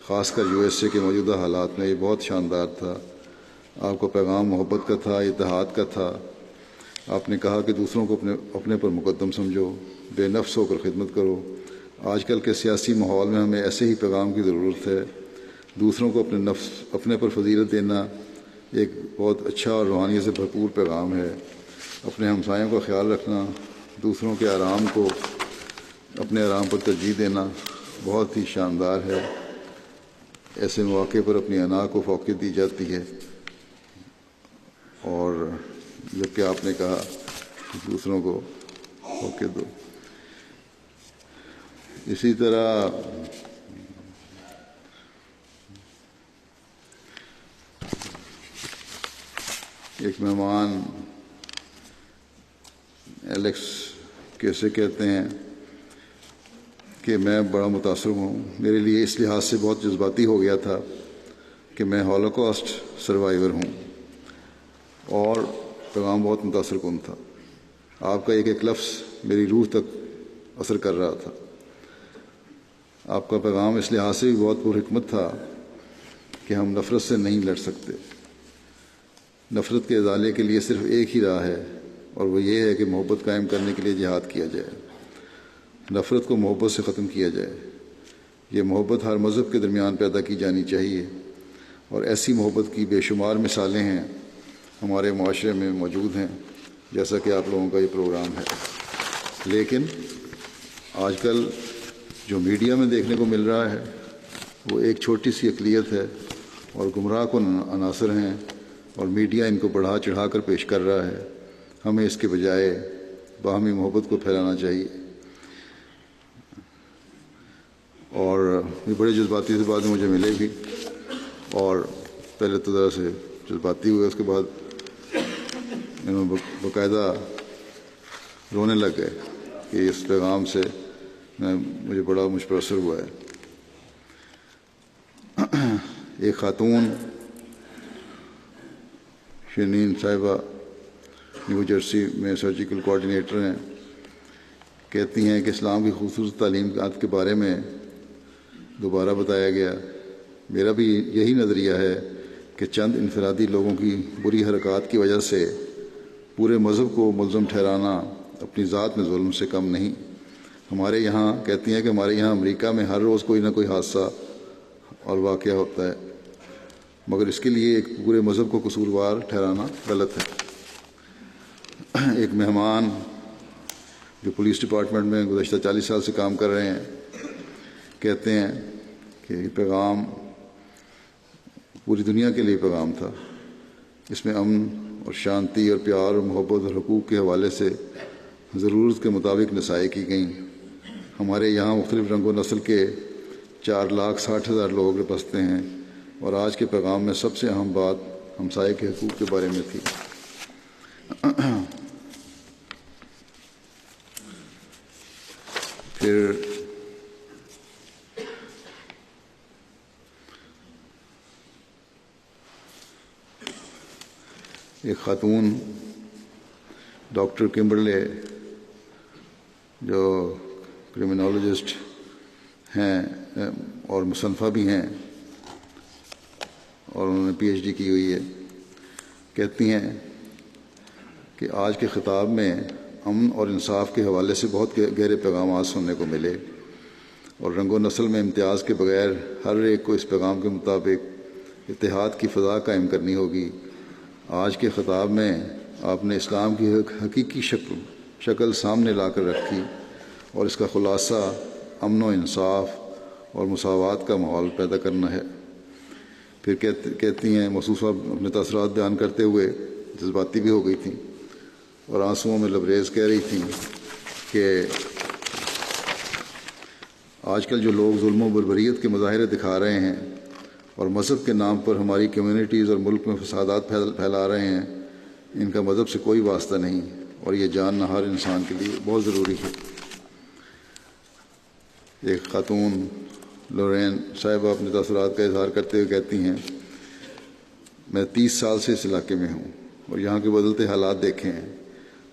خاص کر USA کے موجودہ حالات میں یہ بہت شاندار تھا. آپ کا پیغام محبت کا تھا، اتحاد کا تھا. آپ نے کہا کہ دوسروں کو اپنے پر مقدم سمجھو، بے نفس ہو کر خدمت کرو. آج کل کے سیاسی ماحول میں ہمیں ایسے ہی پیغام کی ضرورت ہے. دوسروں کو اپنے پر فضیلت دینا ایک بہت اچھا اور روحانیت سے بھرپور پیغام ہے. اپنے ہمسایوں کا خیال رکھنا، دوسروں کے آرام کو اپنے آرام پر ترجیح دینا بہت ہی شاندار ہے. ایسے مواقع پر اپنی انا کو فوقیت دی جاتی ہے. اور جبکہ آپ نے کہا کہ دوسروں کو فوقیت دو. اسی طرح ایک مہمان ایلیکس کیسے کہتے ہیں کہ میں بڑا متاثر ہوں. میرے لیے اس لحاظ سے بہت جذباتی ہو گیا تھا کہ میں ہولوکاسٹ سروائیور ہوں اور پیغام بہت متاثر کن تھا. آپ کا ایک ایک لفظ میری روح تک اثر کر رہا تھا. آپ کا پیغام اس لحاظ سے بھی بہت پرحکمت تھا کہ ہم نفرت سے نہیں لڑ سکتے. نفرت کے ازالے کے لیے صرف ایک ہی راہ ہے اور وہ یہ ہے کہ محبت قائم کرنے کے لیے جہاد کیا جائے. نفرت کو محبت سے ختم کیا جائے. یہ محبت ہر مذہب کے درمیان پیدا کی جانی چاہیے اور ایسی محبت کی بے شمار مثالیں ہیں ہمارے معاشرے میں موجود ہیں، جیسا کہ آپ لوگوں کا یہ پروگرام ہے. لیکن آج کل جو میڈیا میں دیکھنے کو مل رہا ہے وہ ایک چھوٹی سی اقلیت ہے اور گمراہ کن عناصر ہیں اور میڈیا ان کو بڑھا چڑھا کر پیش کر رہا ہے. ہمیں اس کے بجائے باہمی محبت کو پھیلانا چاہیے. اور یہ بڑے جذباتی سے بعد مجھے ملے بھی اور پہلے تو ذرا سے جذباتی ہوئے، اس کے بعد باقاعدہ رونے لگ گئے کہ اس پیغام سے مجھے بڑا مجھ پر اثر ہوا ہے. ایک خاتون شنین صاحبہ نیو جرسی میں سرجیکل کوآرڈینیٹر ہیں، کہتی ہیں کہ اسلام کی خصوصی تعلیمات کے بارے میں دوبارہ بتایا گیا. میرا بھی یہی نظریہ ہے کہ چند انفرادی لوگوں کی بری حرکات کی وجہ سے پورے مذہب کو ملزم ٹھہرانا اپنی ذات میں ظلم سے کم نہیں. ہمارے یہاں کہتی ہیں کہ ہمارے یہاں امریکہ میں ہر روز کوئی نہ کوئی حادثہ اور واقعہ ہوتا ہے. مگر اس کے لیے ایک پورے مذہب کو قصوروار ٹھہرانا غلط ہے۔ ایک مہمان جو پولیس ڈپارٹمنٹ میں گزشتہ 40 سال سے کام کر رہے ہیں کہتے ہیں کہ یہ پیغام پوری دنیا کے لیے پیغام تھا، اس میں امن اور شانتی اور پیار اور محبت اور حقوق کے حوالے سے ضرورت کے مطابق نصائح کی گئیں۔ ہمارے یہاں مختلف رنگ و نسل کے 4,60,000 لوگ بستے ہیں، اور آج کے پیغام میں سب سے اہم بات ہمسائے کے حقوق کے بارے میں تھی۔ پھر ایک خاتون ڈاکٹر کمبرلے جو کرمنالوجسٹ ہیں اور مصنفہ بھی ہیں اور انہوں نے PhD کی ہوئی ہے، کہتی ہیں کہ آج کے خطاب میں امن اور انصاف کے حوالے سے بہت گہرے پیغامات سننے کو ملے، اور رنگ و نسل میں امتیاز کے بغیر ہر ایک کو اس پیغام کے مطابق اتحاد کی فضا قائم کرنی ہوگی۔ آج کے خطاب میں آپ نے اسلام کی حقیقی شکل سامنے لا کر رکھی، اور اس کا خلاصہ امن و انصاف اور مساوات کا ماحول پیدا کرنا ہے۔ پھر کہتی ہیں مصعود صاحب اپنے تاثرات بیان کرتے ہوئے جذباتی بھی ہو گئی تھیں اور آنسوؤں میں لبریز کہہ رہی تھیں کہ آج کل جو لوگ ظلم و بربریت کے مظاہرے دکھا رہے ہیں اور مذہب کے نام پر ہماری کمیونٹیز اور ملک میں فسادات پھیلا رہے ہیں، ان کا مذہب سے کوئی واسطہ نہیں، اور یہ جاننا ہر انسان کے لیے بہت ضروری ہے۔ ایک خاتون لورین صاحبہ اپنے تاثرات کا اظہار کرتے ہوئے کہتی ہیں، میں 30 سال سے اس علاقے میں ہوں اور یہاں کے بدلتے حالات دیکھے ہیں۔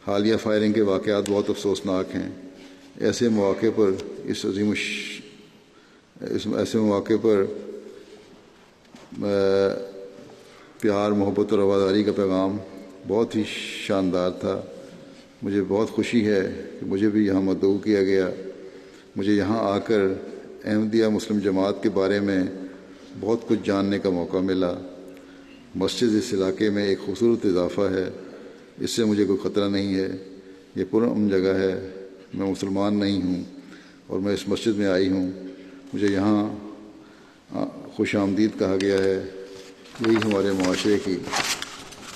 حالیہ فائرنگ کے واقعات بہت افسوسناک ہیں۔ ایسے مواقع پر پیار، محبت اور رواداری کا پیغام بہت ہی شاندار تھا۔ مجھے بہت خوشی ہے کہ مجھے بھی یہاں مدعو کیا گیا۔ مجھے یہاں آ کر احمدیہ مسلم جماعت کے بارے میں بہت کچھ جاننے کا موقع ملا۔ مسجد اس علاقے میں ایک خوبصورت اضافہ ہے، اس سے مجھے کوئی خطرہ نہیں ہے۔ یہ پرامن جگہ ہے۔ میں مسلمان نہیں ہوں اور میں اس مسجد میں آئی ہوں۔ مجھے یہاں خوش آمدید کہا گیا ہے۔ یہی ہمارے معاشرے کی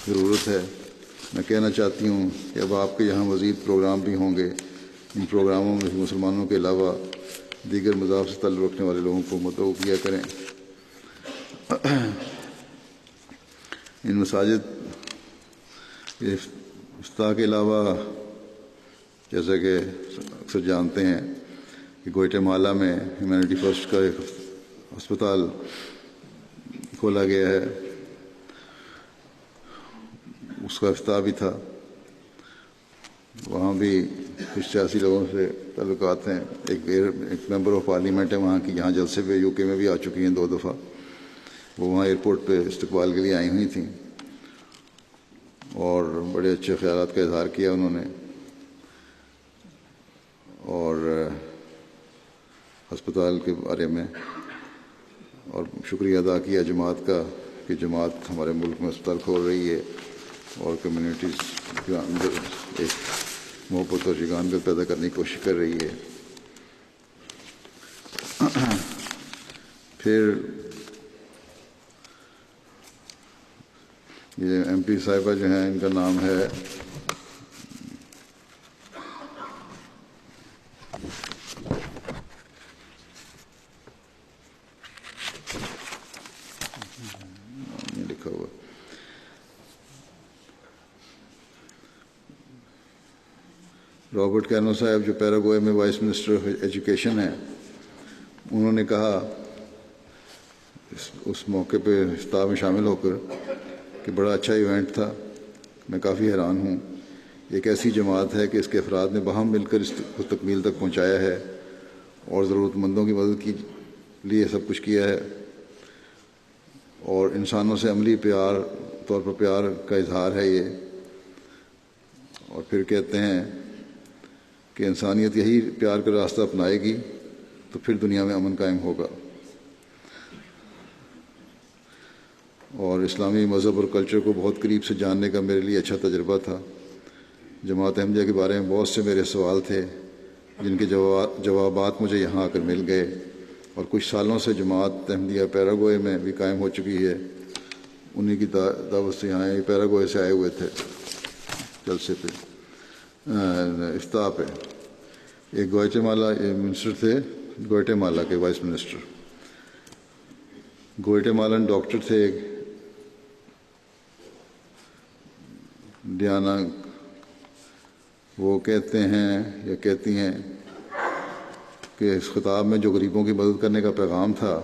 ضرورت ہے۔ میں کہنا چاہتی ہوں کہ اب آپ کے یہاں مزید پروگرام بھی ہوں گے۔ ان پروگراموں میں مسلمانوں کے علاوہ دیگر مذاہب سے تعلق رکھنے والے لوگوں کو مدعو کیا کریں۔ ان مساجد افتتاح کے علاوہ جیسا کہ اکثر جانتے ہیں کہ گوئٹے مالا میں ہیومینٹی فرسٹ کا ایک ہسپتال کھولا گیا ہے، اس کا افتتاح بھی تھا۔ وہاں بھی کچھ سیاسی لوگوں سے تعلقات ہیں۔ ایک ممبر آف پارلیمنٹ ہے وہاں کی، یہاں جلسے پہ UK میں بھی آ چکی ہیں 2 دفعہ۔ وہ وہاں ایئرپورٹ پہ استقبال کے لیے آئی ہوئی تھیں اور بڑے اچھے خیالات کا اظہار کیا انہوں نے، اور ہسپتال کے بارے میں، اور شکریہ ادا کیا جماعت کا کہ جماعت ہمارے ملک میں ہسپتال کھول رہی ہے اور کمیونٹیز کے اندر ایک محبت اور یگانگت پیدا کرنے کی کوشش کر رہی ہے۔ پھر یہ MP صاحبہ جو ہیں، ان کا نام ہے لکھا ہوا رابرٹ کینو صاحب، جو پیراگوئے میں وائس منسٹر آف ایجوکیشن ہیں۔ انہوں نے کہا اس موقع پہ افتتاح میں شامل ہو کر کہ بڑا اچھا ایونٹ تھا، میں کافی حیران ہوں۔ ایک ایسی جماعت ہے کہ اس کے افراد نے باہم مل کر اس کو تکمیل تک پہنچایا ہے اور ضرورت مندوں کی مدد کے لیے سب کچھ کیا ہے، اور انسانوں سے عملی طور پر پیار کا اظہار ہے یہ۔ اور پھر کہتے ہیں کہ انسانیت یہی پیار کا راستہ اپنائے گی تو پھر دنیا میں امن قائم ہوگا۔ اور اسلامی مذہب اور کلچر کو بہت قریب سے جاننے کا میرے لیے اچھا تجربہ تھا۔ جماعت احمدیہ کے بارے میں بہت سے میرے سوال تھے جن کے جوابات مجھے یہاں آ کر مل گئے، اور کچھ سالوں سے جماعت احمدیہ پیراگوئے میں بھی قائم ہو چکی ہے۔ انہیں کی دعوت سے یہاں پیراگوئے سے آئے ہوئے تھے جلسے پہ، افتتاح پہ۔ ایک گوئٹے-مالا منسٹر تھے، گوئٹے-مالا کے وائس منسٹر، گوئٹے-مالن ڈاکٹر تھے ڈیانا۔ وہ کہتے ہیں یا کہتی ہیں کہ اس خطاب میں جو غریبوں کی مدد کرنے کا پیغام تھا،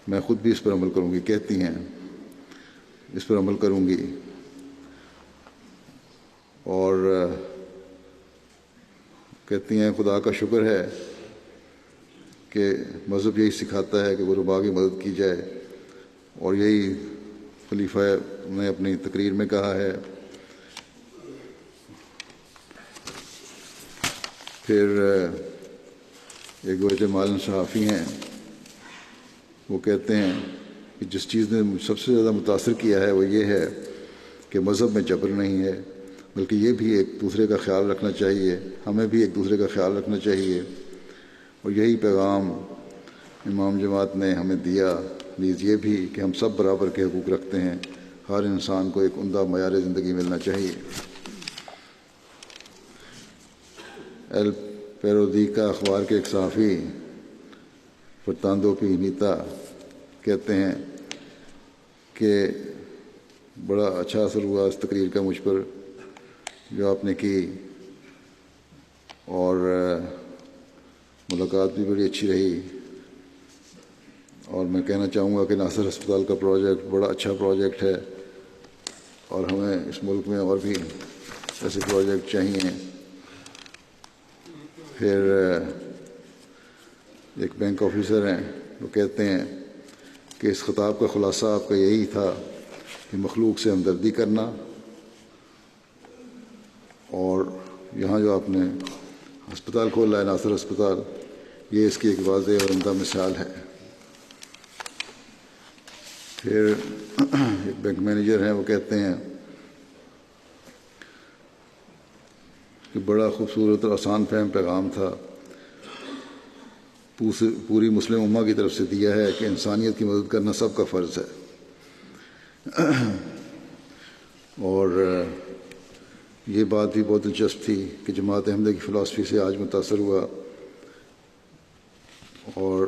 میں خود بھی اس پر عمل کروں گی۔ کہتی ہیں اس پر عمل کروں گی، اور کہتی ہیں خدا کا شکر ہے کہ مذہب یہی سکھاتا ہے کہ غرباء کی مدد کی جائے، اور یہی خلیفہ نے اپنی تقریر میں کہا ہے۔ پھر ایک گوئٹے-مالن صحافی ہیں، وہ کہتے ہیں کہ جس چیز نے مجھے سب سے زیادہ متاثر کیا ہے وہ یہ ہے کہ مذہب میں جبر نہیں ہے، بلکہ یہ بھی ایک دوسرے کا خیال رکھنا چاہیے، ہمیں بھی ایک دوسرے کا خیال رکھنا چاہیے، اور یہی پیغام امام جماعت نے ہمیں دیا۔ نیز یہ بھی کہ ہم سب برابر کے حقوق رکھتے ہیں، ہر انسان کو ایک عمدہ معیار زندگی ملنا چاہیے۔ ایل پیرودیکا اخبار کے ایک صحافی فرتاندو پی نیتا کہتے ہیں کہ بڑا اچھا اثر ہوا اس تقریر کا مجھ پر جو آپ نے کی، اور ملاقات بھی بڑی اچھی رہی، اور میں کہنا چاہوں گا کہ ناصر ہسپتال کا پروجیکٹ بڑا اچھا پروجیکٹ ہے، اور ہمیں اس ملک میں اور بھی ایسے پروجیکٹ چاہیے۔ پھر ایک بینک آفیسر ہیں، وہ کہتے ہیں کہ اس خطاب کا خلاصہ آپ کا یہی تھا کہ مخلوق سے ہمدردی کرنا، اور یہاں جو آپ نے ہسپتال کھولا ہے ناصر ہسپتال، یہ اس کی ایک واضح اور عمدہ مثال ہے۔ پھر ایک بینک مینیجر ہیں، وہ کہتے ہیں کہ بڑا خوبصورت اور آسان فہم پیغام تھا، پوری مسلم امہ کی طرف سے دیا ہے کہ انسانیت کی مدد کرنا سب کا فرض ہے۔ اور یہ بات بھی بہت دلچسپ تھی کہ جماعت احمدیہ کی فلاسفی سے آج متاثر ہوا، اور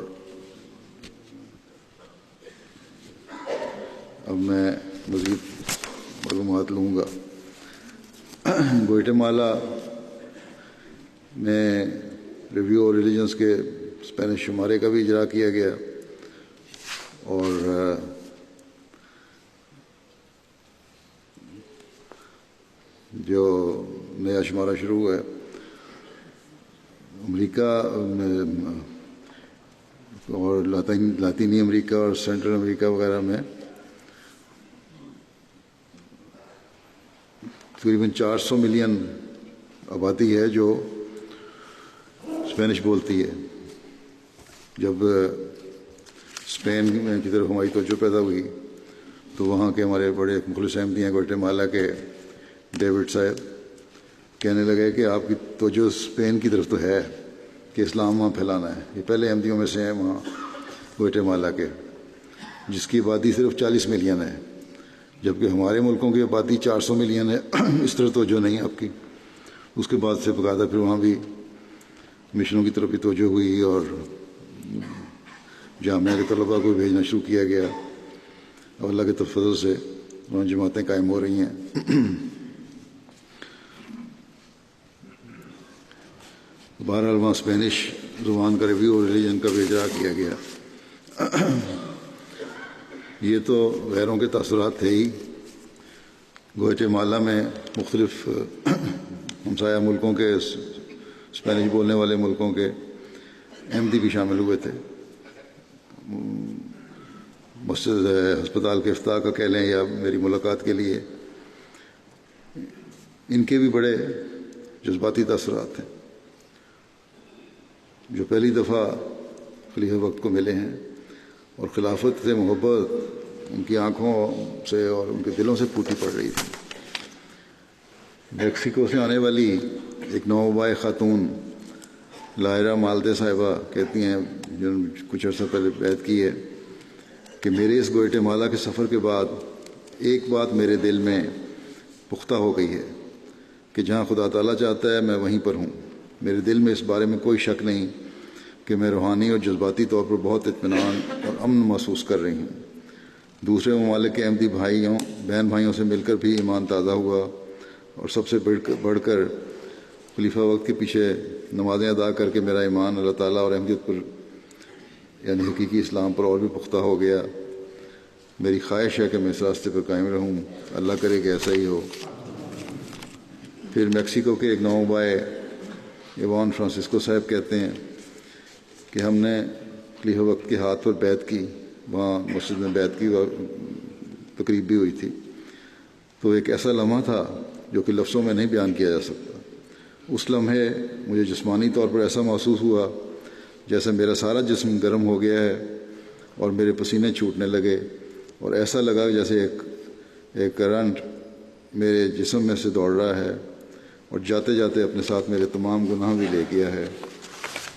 اب میں مزید معلومات لوں گا۔ گوئٹے-مالا میں ریویو اور ریلیجنس کے اسپینش شمارے کا بھی اجرا کیا گیا، اور جو نیا شمارہ شروع ہوا ہے امریکہ اور لاطینی امریکہ اور سینٹرل امریکہ وغیرہ میں تقریباً 400 ملین آبادی ہے جو اسپینش بولتی ہے۔ جب اسپین کی طرف ہماری توجہ پیدا ہوئی تو وہاں کے ہمارے بڑے مخلص احمدی ہیں گوئٹے-مالا کے ڈیوڈ صاحب کہنے لگے کہ آپ کی توجہ اسپین کی طرف تو ہے کہ اسلام وہاں پھیلانا ہے۔ یہ پہلے احمدیوں میں سے ہیں وہاں گوئٹے-مالا کے، جس کی آبادی صرف 40 ملین ہے، جبکہ ہمارے ملکوں کی آبادی 400 ملین ہے۔ اس طرح توجہ نہیں ہے آپ کی۔ اس کے بعد سے باقاعدہ پھر وہاں بھی مشنوں کی طرف بھی توجہ ہوئی، اور جامعہ کے طلباء کو بھیجنا شروع کیا گیا، اور اللہ کے فضل سے وہاں جماعتیں قائم ہو رہی ہیں۔ بہرحال وہاں اسپینش زبان کا ریویو اور ریلیجن کا بھی اجرا کیا گیا۔ یہ تو غیروں کے تاثرات تھے ہی۔ گوئٹے-مالا میں مختلف ہمسایہ ملکوں کے، اسپینش بولنے والے ملکوں کے احمدی بھی شامل ہوئے تھے۔ مسجد ہسپتال کے افتتاح کا کہہ لیں یا میری ملاقات کے لیے، ان کے بھی بڑے جذباتی تاثرات ہیں، جو پہلی دفعہ خلیفہ وقت کو ملے ہیں، اور خلافت سے محبت ان کی آنکھوں سے اور ان کے دلوں سے پھوٹی پڑ رہی تھی۔ میکسیکو سے آنے والی ایک نوبائے خاتون لائرہ مالدے صاحبہ کہتی ہیں، جنہوں نے کچھ عرصہ پہلے بیعت کی ہے، کہ میرے اس گوئٹے مالا کے سفر کے بعد ایک بات میرے دل میں پختہ ہو گئی ہے کہ جہاں خدا تعالیٰ چاہتا ہے میں وہیں پر ہوں۔ میرے دل میں اس بارے میں کوئی شک نہیں کہ میں روحانی اور جذباتی طور پر بہت اطمینان اور امن محسوس کر رہی ہوں۔ دوسرے ممالک کے احمدی بہن بھائیوں سے مل کر بھی ایمان تازہ ہوا، اور سب سے بڑھ کر خلیفہ وقت کے پیچھے نمازیں ادا کر کے میرا ایمان اللہ تعالیٰ اور احمدیت پر یعنی حقیقی اسلام پر اور بھی پختہ ہو گیا۔ میری خواہش ہے کہ میں اس راستے پر قائم رہوں، اللہ کرے کہ ایسا ہی ہو۔ پھر میکسیکو کے ایک نوبائے ایوان فرانسسکو صاحب کہتے ہیں کہ ہم نے خلیفہ وقت کے ہاتھ پر بیعت کی، وہاں مسجد میں بیعت کی تقریب بھی ہوئی تھی، تو ایک ایسا لمحہ تھا جو کہ لفظوں میں نہیں بیان کیا جا سکتا۔ اس لمحے مجھے جسمانی طور پر ایسا محسوس ہوا جیسے میرا سارا جسم گرم ہو گیا ہے اور میرے پسینے چھوٹنے لگے، اور ایسا لگا جیسے ایک کرنٹ میرے جسم میں سے دوڑ رہا ہے اور جاتے جاتے اپنے ساتھ میرے تمام گناہ بھی لے گیا ہے۔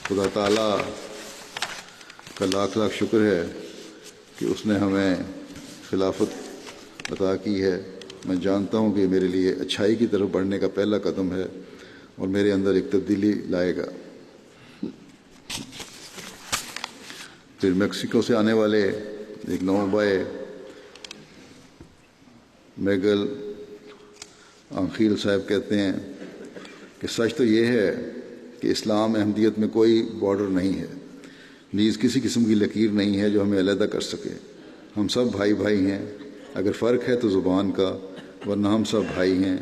خدا تعالیٰ کا لاکھ لاکھ شکر ہے کہ اس نے ہمیں خلافت عطا کی ہے۔ میں جانتا ہوں کہ یہ میرے لیے اچھائی کی طرف بڑھنے کا پہلا قدم ہے اور میرے اندر ایک تبدیلی لائے گا۔ پھر میکسیکو سے آنے والے ایک نوبائے میگل آنخیل صاحب کہتے ہیں کہ سچ تو یہ ہے کہ اسلام احمدیت میں کوئی بارڈر نہیں ہے، نیز کسی قسم کی لکیر نہیں ہے جو ہمیں علیحدہ کر سکے۔ ہم سب بھائی بھائی ہیں، اگر فرق ہے تو زبان کا، ورنہ ہم سب بھائی ہیں۔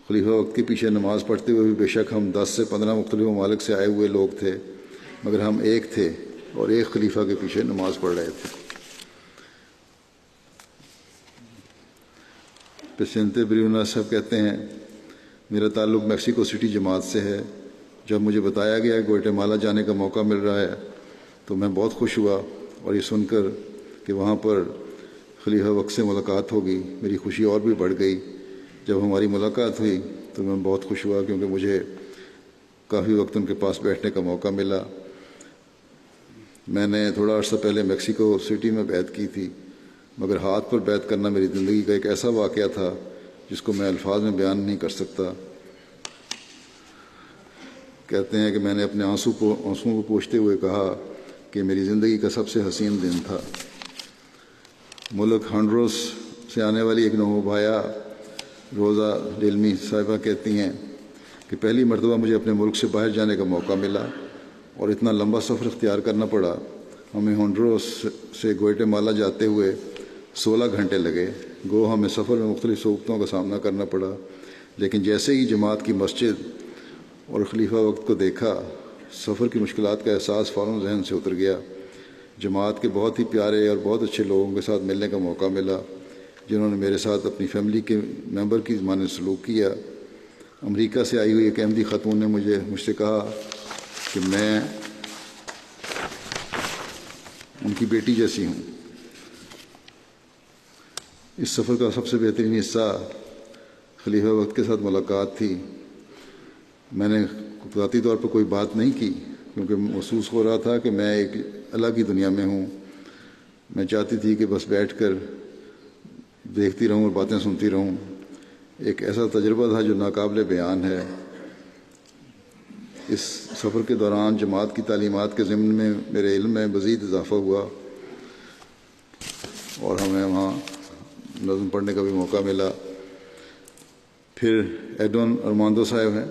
خلیفہ وقت کے پیچھے نماز پڑھتے ہوئے بھی بے شک ہم 10 سے 15 مختلف ممالک سے آئے ہوئے لوگ تھے، مگر ہم ایک تھے اور ایک خلیفہ کے پیچھے نماز پڑھ رہے تھے۔ پسینتے بریونا صاحب کہتے ہیں، میرا تعلق میکسیکو سٹی جماعت سے ہے۔ جب مجھے بتایا گیا کہ گوئٹے مالا جانے کا موقع مل رہا ہے تو میں بہت خوش ہوا، اور یہ سن کر کہ وہاں پر خلیفہ وقت سے ملاقات ہوگی میری خوشی اور بھی بڑھ گئی۔ جب ہماری ملاقات ہوئی تو میں بہت خوش ہوا کیونکہ مجھے کافی وقت ان کے پاس بیٹھنے کا موقع ملا۔ میں نے تھوڑا عرصہ پہلے میکسیکو سٹی میں بیعت کی تھی، مگر ہاتھ پر بیعت کرنا میری زندگی کا ایک ایسا واقعہ تھا جس کو میں الفاظ میں بیان نہیں کر سکتا۔ کہتے ہیں کہ میں نے اپنے آنسوں کو پوچھتے ہوئے کہا کہ میری زندگی کا سب سے حسین دن تھا۔ ملک ہنڈروس سے آنے والی ایک نوبھایا روزہ ڈیلمی صاحبہ کہتی ہیں کہ پہلی مرتبہ مجھے اپنے ملک سے باہر جانے کا موقع ملا اور اتنا لمبا سفر اختیار کرنا پڑا۔ ہمیں ہنڈروس سے گوئٹے مالا جاتے ہوئے 16 گھنٹے لگے۔ گو ہمیں سفر میں مختلف صعوبتوں کا سامنا کرنا پڑا، لیکن جیسے ہی جماعت کی مسجد اور خلیفہ وقت کو دیکھا، سفر کی مشکلات کا احساس فوراً ذہن سے اتر گیا۔ جماعت کے بہت ہی پیارے اور بہت اچھے لوگوں کے ساتھ ملنے کا موقع ملا، جنہوں نے میرے ساتھ اپنی فیملی کے ممبر کی مانند سلوک کیا۔ امریکہ سے آئی ہوئی ایک احمدی خاتون نے مجھ سے کہا کہ میں ان کی بیٹی جیسی ہوں۔ اس سفر کا سب سے بہترین حصہ خلیفہ وقت کے ساتھ ملاقات تھی۔ میں نے ذاتی طور پر کوئی بات نہیں کی کیونکہ محسوس ہو رہا تھا کہ میں ایک الگ ہی دنیا میں ہوں۔ میں چاہتی تھی کہ بس بیٹھ کر دیکھتی رہوں اور باتیں سنتی رہوں۔ ایک ایسا تجربہ تھا جو ناقابل بیان ہے۔ اس سفر کے دوران جماعت کی تعلیمات کے ضمن میں میرے علم میں مزید اضافہ ہوا اور ہمیں وہاں نظم پڑھنے کا بھی موقع ملا۔ پھر ایڈون ارماندو صاحب ہیں،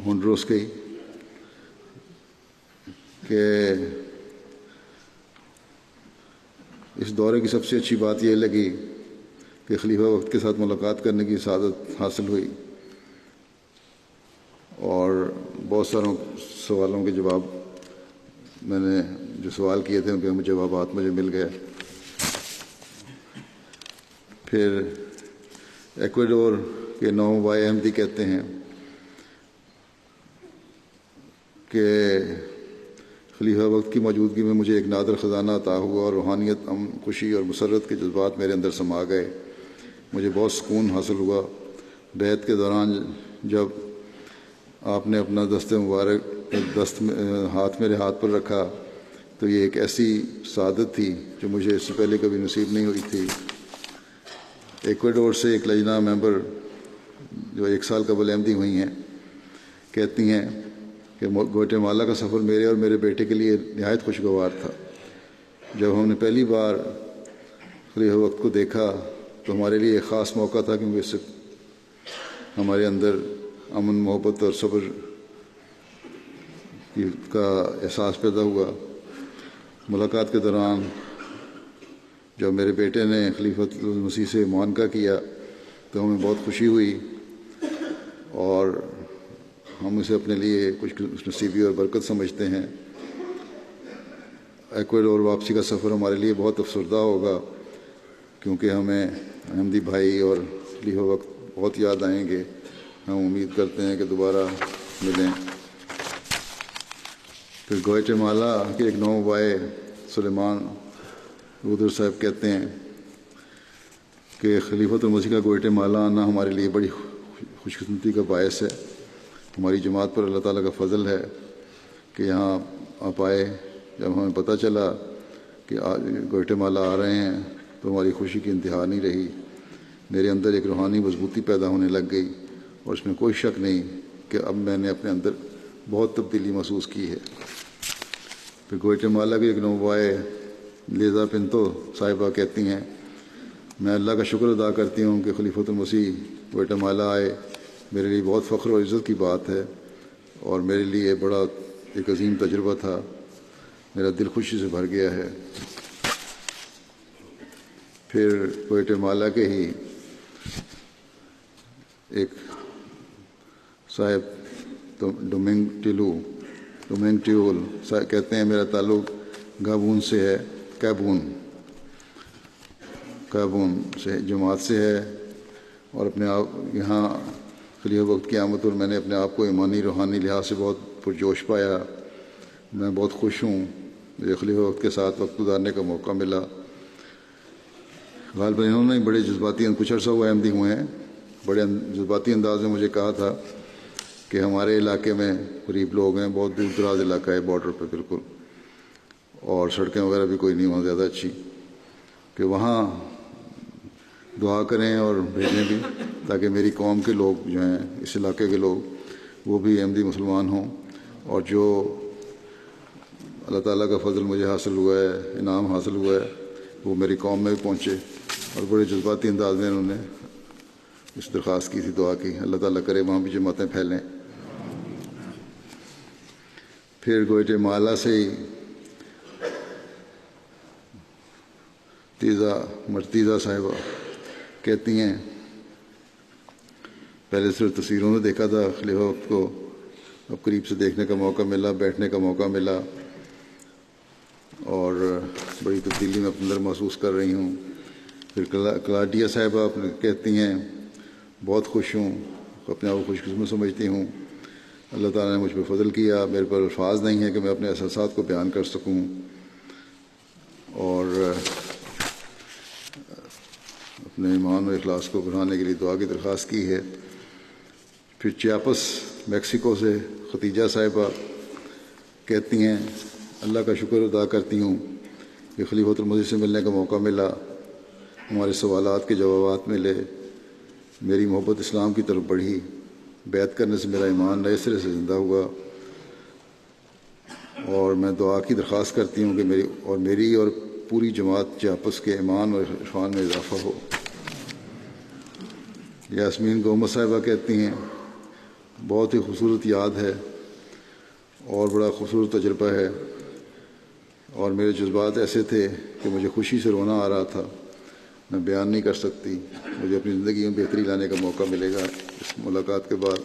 ہنڈروس کے، کہ اس دورے کی سب سے اچھی بات یہ لگی کہ خلیفہ وقت کے ساتھ ملاقات کرنے کی سعادت حاصل ہوئی اور بہت ساروں سوالوں کے جواب میں نے جو سوال کیے تھے ان کے جوابات مجھے مل گئے۔ پھر ایکویڈور کے نوبائے احمدی کہتے ہیں کہ خلیفہ وقت کی موجودگی میں مجھے ایک نادر خزانہ عطا ہوا اور روحانیت، امن، خوشی اور مسرت کے جذبات میرے اندر سما گئے۔ مجھے بہت سکون حاصل ہوا۔ بیعت کے دوران جب آپ نے اپنا دست مبارک ہاتھ میرے ہاتھ پر رکھا تو یہ ایک ایسی سعادت تھی جو مجھے اس سے پہلے کبھی نصیب نہیں ہوئی تھی۔ ایکویڈور سے ایک لجنہ ممبر جو 1 سال قبل احمدی ہوئی ہیں کہتی ہیں کہ گوئٹے مالا کا سفر میرے اور میرے بیٹے کے لیے نہایت خوشگوار تھا۔ جب ہم نے پہلی بار خلیفہ وقت کو دیکھا تو ہمارے لیے ایک خاص موقع تھا، کیونکہ اس سے ہمارے اندر امن، محبت اور صبر کا احساس پیدا ہوا۔ ملاقات کے دوران جب میرے بیٹے نے خلیفۃ المسیح سے معانقہ کیا تو ہمیں بہت خوشی ہوئی اور ہم اسے اپنے لیے کچھ نصیبی اور برکت سمجھتے ہیں۔ ایکویڈور واپسی کا سفر ہمارے لیے بہت افسردہ ہوگا، کیونکہ ہمیں احمدی بھائی اور خلیفہ وقت بہت یاد آئیں گے۔ ہم امید کرتے ہیں کہ دوبارہ ملیں۔ پھر گوئٹے مالا کے ایک نوبائے سلیمان رودر صاحب کہتے ہیں کہ خلیفۃ المسیح کا گوئٹے مالا آنا ہمارے لیے بڑی خوش قسمتی کا باعث ہے۔ ہماری جماعت پر اللہ تعالیٰ کا فضل ہے کہ یہاں آپ آئے۔ جب ہمیں پتہ چلا کہ گوئٹے مالا آ رہے ہیں تو ہماری خوشی کی انتہا نہیں رہی۔ میرے اندر ایک روحانی مضبوطی پیدا ہونے لگ گئی اور اس میں کوئی شک نہیں کہ اب میں نے اپنے اندر بہت تبدیلی محسوس کی ہے۔ پھر گوئٹے مالا کی ایک نوبائے لیزا پنتو صاحبہ کہتی ہیں، میں اللہ کا شکر ادا کرتی ہوں کہ خلیفۃ المسیح گوئٹے مالا آئے۔ میرے لیے بہت فخر اور عزت کی بات ہے اور میرے لیے بڑا ایک عظیم تجربہ تھا۔ میرا دل خوشی سے بھر گیا ہے۔ پھر گوئٹے مالا کے ہی ایک صاحب ڈومینگ ٹیول کہتے ہیں، میرا تعلق گابون سے ہے، کابون سے جماعت سے ہے، اور اپنے آپ یہاں خلیفہ وقت کی آمد پر میں نے اپنے آپ کو ایمانی روحانی لحاظ سے بہت پرجوش پایا۔ میں بہت خوش ہوں، مجھے خلیفہ وقت کے ساتھ وقت گزارنے کا موقع ملا۔ غالباً انہوں نے بڑے جذباتی، کچھ عرصہ ہوا احمدی ہوئے ہیں، بڑے جذباتی انداز میں مجھے کہا تھا کہ ہمارے علاقے میں غریب لوگ ہیں، بہت دور دراز علاقہ ہے، بارڈر پہ بالکل، اور سڑکیں وغیرہ بھی کوئی نہیں وہاں زیادہ اچھی، کہ وہاں دعا کریں اور بھیجیں بھی تاکہ میری قوم کے لوگ جو ہیں، اس علاقے کے لوگ، وہ بھی احمدی مسلمان ہوں، اور جو اللہ تعالیٰ کا فضل مجھے حاصل ہوا ہے، انعام حاصل ہوا ہے، وہ میری قوم میں بھی پہنچے۔ اور بڑے جذباتی انداز میں انہوں نے اس درخواست کی تھی، دعا کی، اللہ تعالیٰ کرے وہاں بھی جماعتیں پھیلیں۔ پھر گوئٹے مالا سے ہی مرتیزہ صاحبہ کہتی ہیں، پہلے صرف تصویروں میں دیکھا تھا خلیفہ وقت کو، اب قریب سے دیکھنے کا موقع ملا، بیٹھنے کا موقع ملا، اور بڑی تبدیلی میں اپنے اندر محسوس کر رہی ہوں۔ پھر کلاڈیا صاحبہ کہتی ہیں، بہت خوش ہوں، اپنے آپ کو خوش قسمت سمجھتی ہوں، اللہ تعالیٰ نے مجھ پہ فضل کیا، میرے پر الفاظ نہیں ہیں کہ میں اپنے احساسات کو بیان کر سکوں، اور اپنے ایمان و اخلاص کو بڑھانے کے لیے دعا کی درخواست کی ہے۔ پھر چیاپس میکسیکو سے ختیجہ صاحبہ کہتی ہیں، اللہ کا شکر ادا کرتی ہوں کہ خلیفۃ المسیح سے ملنے کا موقع ملا، ہمارے سوالات کے جوابات ملے، میری محبت اسلام کی طرف بڑھی، بیعت کرنے سے میرا ایمان نئے سرے سے زندہ ہوا، اور میں دعا کی درخواست کرتی ہوں کہ میری اور پوری جماعت چیاپس کے ایمان اور عرفان میں اضافہ ہو۔ یاسمین گومز صاحبہ کہتی ہیں، بہت ہی خوبصورت یاد ہے اور بڑا خوبصورت تجربہ ہے، اور میرے جذبات ایسے تھے کہ مجھے خوشی سے رونا آ رہا تھا، میں بیان نہیں کر سکتی۔ مجھے اپنی زندگی میں بہتری لانے کا موقع ملے گا اس ملاقات کے بعد۔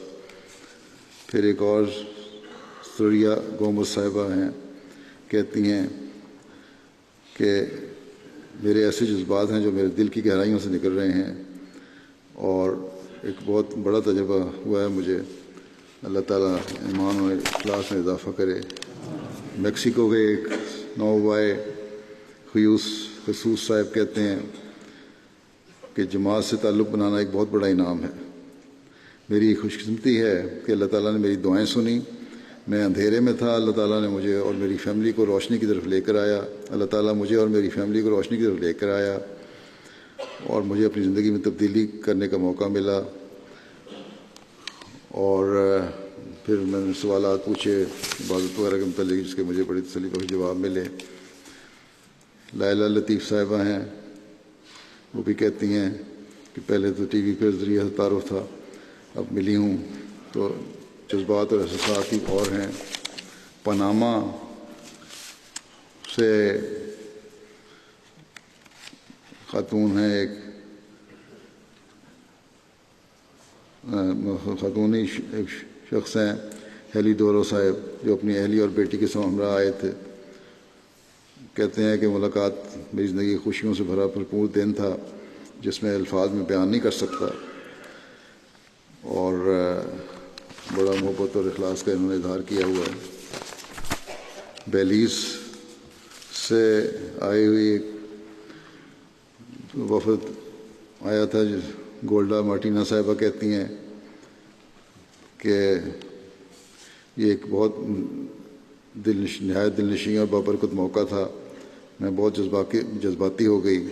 پھر ایک اور سوریا گومز صاحبہ ہیں، کہتی ہیں کہ میرے ایسے جذبات ہیں جو میرے دل کی گہرائیوں سے نکل رہے ہیں، اور ایک بہت بڑا تجربہ ہوا ہے مجھے، اللہ تعالیٰ ایمان و اخلاص میں اضافہ کرے۔ میکسیکو کے ایک نوبائے خصوص صاحب کہتے ہیں کہ جماعت سے تعلق بنانا ایک بہت بڑا انعام ہے. میری خوش قسمتی ہے کہ اللہ تعالیٰ نے میری دعائیں سنی. میں اندھیرے میں تھا، اللہ تعالیٰ نے مجھے اور میری فیملی کو روشنی کی طرف لے کر آیا. اللہ تعالیٰ مجھے اور میری فیملی کو روشنی کی طرف لے کر آیا اور مجھے اپنی زندگی میں تبدیلی کرنے کا موقع ملا. اور پھر میں نے سوالات پوچھے عبادت وغیرہ کے متعلق، جس کے مجھے بڑی تسلی بخش جواب ملے. لائلہ لطیف صاحبہ ہیں، وہ بھی کہتی ہیں کہ پہلے تو ٹی وی پہ ذریعہ تعارف تھا، اب ملی ہوں تو جذبات اور احساسات ہی اور ہیں. پاناما سے خاتون ہیں، ایک خاتون ایک شخص ہیں ہیلی دورو صاحب، جو اپنی اہلی اور بیٹی کے ساتھ ہمراہ آئے تھے. کہتے ہیں کہ ملاقات میری زندگی خوشیوں سے بھرا بھرپور دن تھا جس میں الفاظ میں بیان نہیں کر سکتا، اور بڑا محبت اور اخلاص کا انہوں نے اظہار کیا ہوا ہے. بیلیز سے آئی ہوئی ایک وفد آیا تھا، گولڈا مارٹینا صاحبہ کہتی ہیں کہ یہ ایک بہت نہایت دل نشین اور بابرکت موقع تھا. میں بہت جذباتی ہو گئی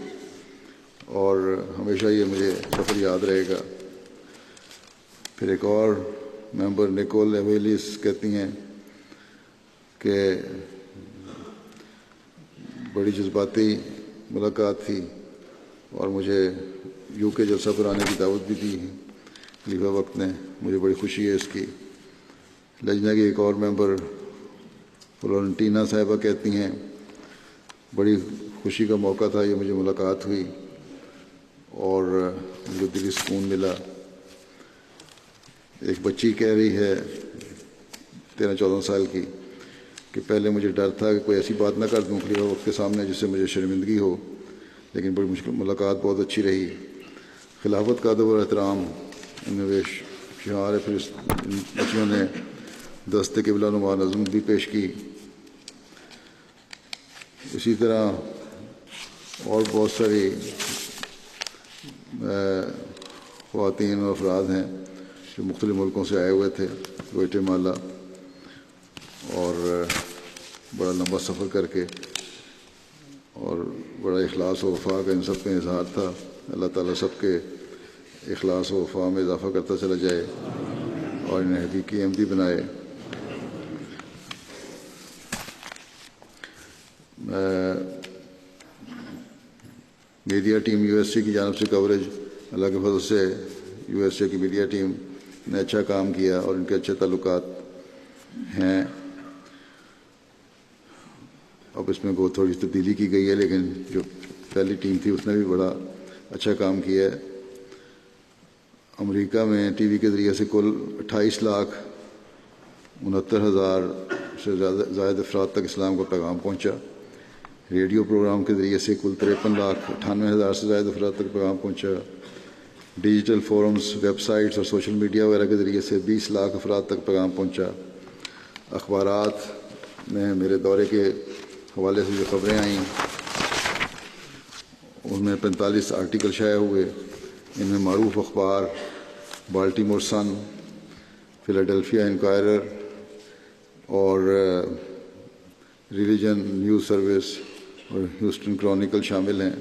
اور ہمیشہ یہ مجھے سفر یاد رہے گا. پھر ایک اور ممبر نیکول ایویلیس کہتی ہیں کہ بڑی جذباتی ملاقات تھی اور مجھے یو کے جلسہ پر آنے کی دعوت بھی دی خلیفہ وقت نے. مجھے بڑی خوشی ہے اس کی. لجنہ کی ایک اور ممبر فلورنٹینا صاحبہ کہتی ہیں بڑی خوشی کا موقع تھا یہ، مجھے ملاقات ہوئی اور مجھے دلی سکون ملا. ایک بچی کہہ رہی ہے 13-14 سال کی کہ پہلے مجھے ڈر تھا کہ کوئی ایسی بات نہ کر دوں خلیفہ وقت کے سامنے جس سے مجھے شرمندگی ہو، لیکن بڑی مشکل ملاقات بہت اچھی رہی. خلافت کا ادب اور احترام ان میں شعار ہے. پھر ان بچیوں نے دست قبلہ نما نظم بھی پیش کی. اسی طرح اور بہت ساری خواتین اور افراد ہیں جو مختلف ملکوں سے آئے ہوئے تھے گوئٹے مالا، اور بڑا لمبا سفر کر کے، اور بڑا اخلاص و وفا کا ان سب کا اظہار تھا. اللہ تعالیٰ سب کے اخلاص و وفا میں اضافہ کرتا چلا جائے اور انہیں حقیقی احمدی بنائے. Media team U S A کی جانب سے کوریج، اللہ کے فضل سے یو ایس اے کی میڈیا ٹیم نے اچھا کام کیا اور ان کے اچھے تعلقات ہیں. اب اس میں بہت تھوڑی تبدیلی کی گئی ہے، لیکن جو پہلی ٹیم تھی اس نے بھی بڑا اچھا کام کیا ہے. امریکہ میں ٹی وی کے ذریعے سے کل 28,69,000 سے زائد افراد تک اسلام کا پیغام پہنچا. ریڈیو پروگرام کے ذریعے سے کل 53,98,000 سے زائد افراد تک پیغام پہنچا. ڈیجیٹل فورمز، ویب سائٹس اور سوشل میڈیا وغیرہ کے ذریعے سے 20 لاکھ افراد تک پیغام پہنچا. اخبارات میں میرے دورے کے حوالے سے جو خبریں آئیں ان میں 45 آرٹیکل شائع ہوئے. ان میں معروف اخبار بالٹیمور سن، فیلاڈیلفیا انکوائرر اور ریلیجن نیوز سروس اور ہیوسٹن کرونیکل شامل ہیں.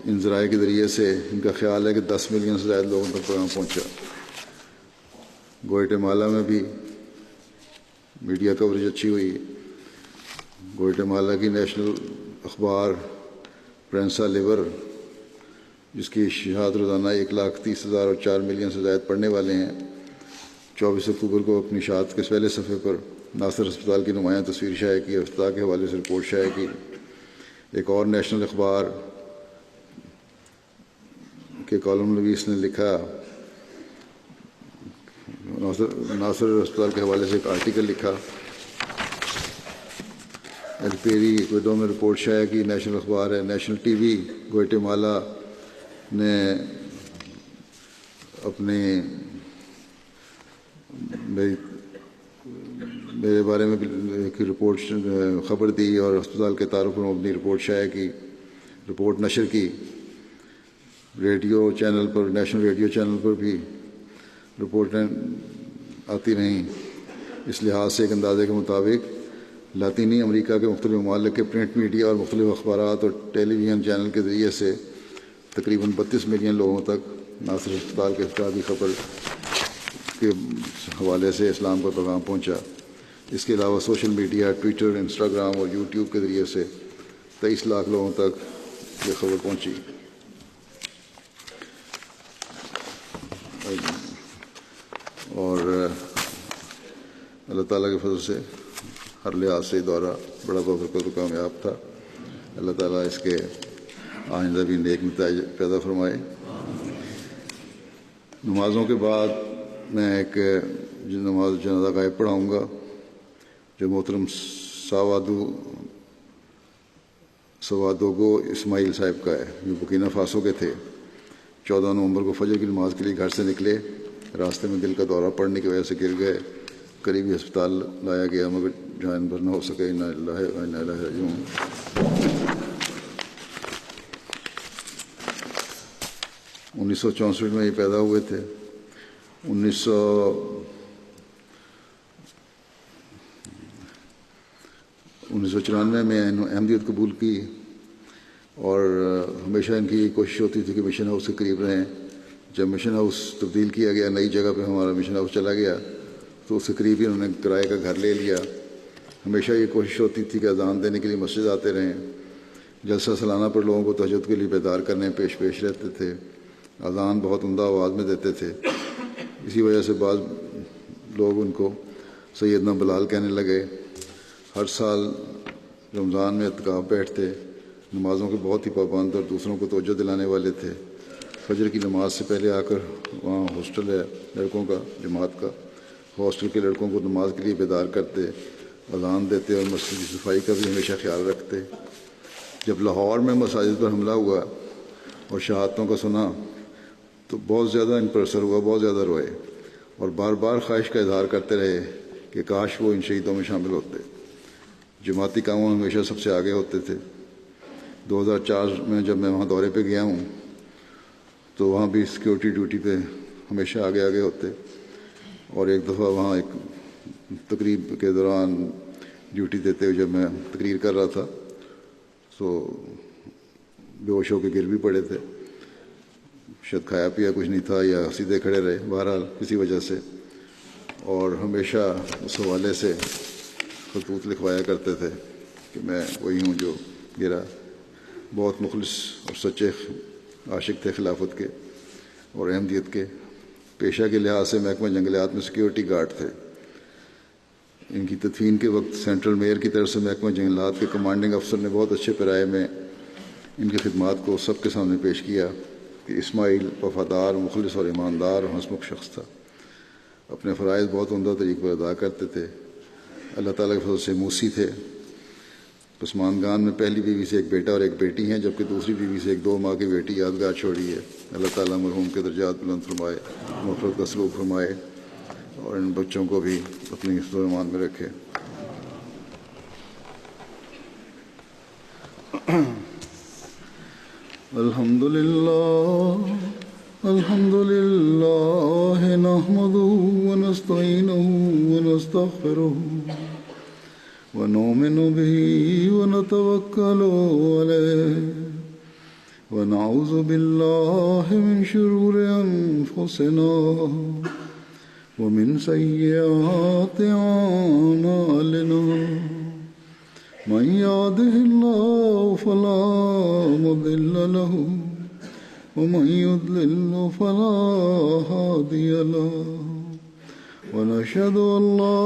ان ذرائع کے ذریعے سے ان کا خیال ہے کہ 10 ملین سے زائد لوگوں تک پیغام پہنچا. گوئٹے مالا میں بھی میڈیا کوریج اچھی ہوئی. گوئٹے مالا کی نیشنل اخبار پرینسا لیبر، جس کی اشاعت روزانہ 1,30,000 اور 4 ملین سے زائد پڑھنے والے ہیں، 24 اکتوبر کو اپنی اشاعت کے پہلے صفحے پر ناصر ہسپتال کی نمایاں تصویر شائع کی اور افتتاح کے حوالے سے رپورٹ شائع کی. ایک اور نیشنل اخبار کے کالم نویس نے لکھا، ناصر ہسپتال کے حوالے سے ایک آرٹیکل لکھا. ایل پیری ایکویڈور میں رپورٹ شائع کی. نیشنل اخبار ہے. نیشنل ٹی وی گوئٹے مالا نے میرے بارے میں ایک رپورٹ خبر دی اور ہسپتال کے تعارف پر مبنی رپورٹ شائع کی، رپورٹ نشر کی. ریڈیو چینل پر، نیشنل ریڈیو چینل پر بھی رپورٹیں آتی رہیں. اس لحاظ سے ایک اندازے کے مطابق لاطینی امریکہ کے مختلف ممالک کے پرنٹ میڈیا اور مختلف اخبارات اور ٹیلی ویژن چینل کے ذریعے سے تقریباً 32 ملین لوگوں تک نہ صرف ہسپتال کے افرادی خبر کے حوالے سے اسلام کا پیغام پہنچا، اس کے علاوہ سوشل میڈیا، ٹویٹر، انسٹاگرام اور یوٹیوب کے ذریعے سے 23 لاکھ لوگوں تک یہ خبر پہنچی. اور اللہ تعالیٰ کے فضل سے ہر لحاظ سے دورہ بڑا بابرکت و کامیاب تھا. اللہ تعالیٰ اس کے آئندہ بھی نیک نتائج پیدا فرمائے. نمازوں کے بعد میں ایک نماز جنازہ غائب پڑھاؤں گا جو محترم سوادوگو اسماعیل صاحب کا ہے، جو بکینا فاسو کے تھے. 14 نومبر کو فجر کی نماز کے لیے گھر سے نکلے، راستے میں دل کا دورہ پڑنے کی وجہ سے گر گئے. قریبی ہسپتال لایا گیا مگر جان بھر نہ ہو سکے. انا للہ و انا الیہ راجعون. 1964 میں یہ پیدا ہوئے تھے. 1994 میں احمدیت قبول کی اور ہمیشہ ان کی کوشش ہوتی تھی کہ مشن ہاؤس کے قریب رہیں. جب مشن ہاؤس تبدیل کیا گیا، نئی جگہ پہ ہمارا مشن ہاؤس چلا گیا، تو اس کے قریب ہی انہوں نے کرائے کا گھر لے لیا. ہمیشہ یہ کوشش ہوتی تھی کہ اذان دینے کے لیے مسجد آتے رہیں. جلسہ سالانہ پر لوگوں کو تہجد کے لیے بیدار کرنے پیش رہتے تھے. اذان بہت عمدہ آواز میں دیتے تھے. اسی وجہ سے بعض لوگ ان کو سیدنا بلال کہنے لگے. ہر سال رمضان میں اعتکاف بیٹھتے، نمازوں کے بہت ہی پابند اور دوسروں کو توجہ دلانے والے تھے. فجر کی نماز سے پہلے آ کر وہاں ہاسٹل ہے لڑکوں کا، جماعت کا، ہاسٹل کے لڑکوں کو نماز کے لیے بیدار کرتے، اذان دیتے اور مسجد کی صفائی کا بھی ہمیشہ خیال رکھتے. جب لاہور میں مساجد پر حملہ ہوا اور شہادتوں کا سنا تو بہت زیادہ ان پر اثر ہوا، بہت زیادہ روئے اور بار بار خواہش کا اظہار کرتے رہے کہ کاش وہ ان شہیدوں میں شامل ہوتے. جماعتی کاموں میں ہمیشہ سب سے آگے ہوتے تھے. 2004 میں جب میں وہاں دورے پہ گیا ہوں تو وہاں بھی سیکیورٹی ڈیوٹی پہ ہمیشہ آگے ہوتے. اور ایک دفعہ وہاں ایک تقریب کے دوران ڈیوٹی دیتے ہوئے جب میں تقریر کر رہا تھا تو بے ہوش ہو کے گر بھی پڑے تھے. شاید کھایا پیا کچھ نہیں تھا یا سیدھے کھڑے رہے، بہرحال کسی وجہ سے. اور ہمیشہ اس حوالے سے خطوط لکھوایا کرتے تھے کہ میں وہی ہوں جو گرا. بہت مخلص اور سچے عاشق تھے خلافت کے اور احمدیت کے. پیشہ کے لحاظ سے محکمہ جنگلیات میں سیکیورٹی گارڈ تھے. ان کی تدفین کے وقت سینٹرل میئر کی طرف سے محکمہ جنگلات کے کمانڈنگ افسر نے بہت اچھے پیرائے میں ان کی خدمات کو سب کے سامنے پیش کیا کہ اسماعیل وفادار، مخلص اور ایماندار اور ہنسمکھ شخص تھا. اپنے فرائض بہت عمدہ طریقے پر ادا کرتے تھے. اللہ تعالیٰ کے فضل سے موسی تھے. پسماندگان میں پہلی بیوی سے ایک بیٹا اور ایک بیٹی ہیں، جبکہ دوسری بیوی سے ایک 2 ماہ کی بیٹی یادگار چھوڑی ہے. اللہ تعالیٰ مرحوم کے درجات بلند فرمائے، مغفرت کا سلوک فرمائے اور ان بچوں کو بھی اپنی حفظ و امان میں رکھے. الحمد للہ نحمده ونستعینه ونستغفره ونؤمن به ونتوکل علیہ ونعوذ باللہ من شرور انفسنا ومن سیئات اعمالنا من يهده الله فلا مضل له ومن يضلل فلا هادي له ونشهد أن لا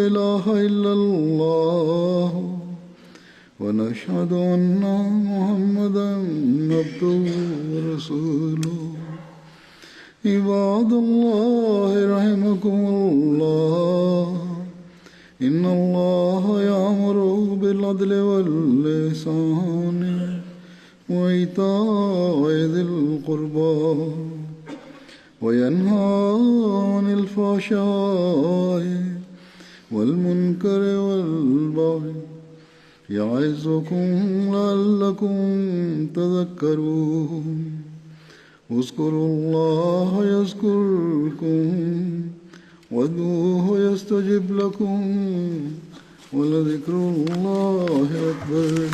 إله إلا الله ونشهد أن محمدا عبده ورسوله. عباد الله رحمكم الله، إن الله يأمر بالعدل والإحسان وإيتاء ذي القربى وينهى عن الفحشاء والمنكر والبغي يعظكم لعلكم تذكرون اذكروا الله يذكركم وادعوه يستجب لكم ولذكر الله أكبر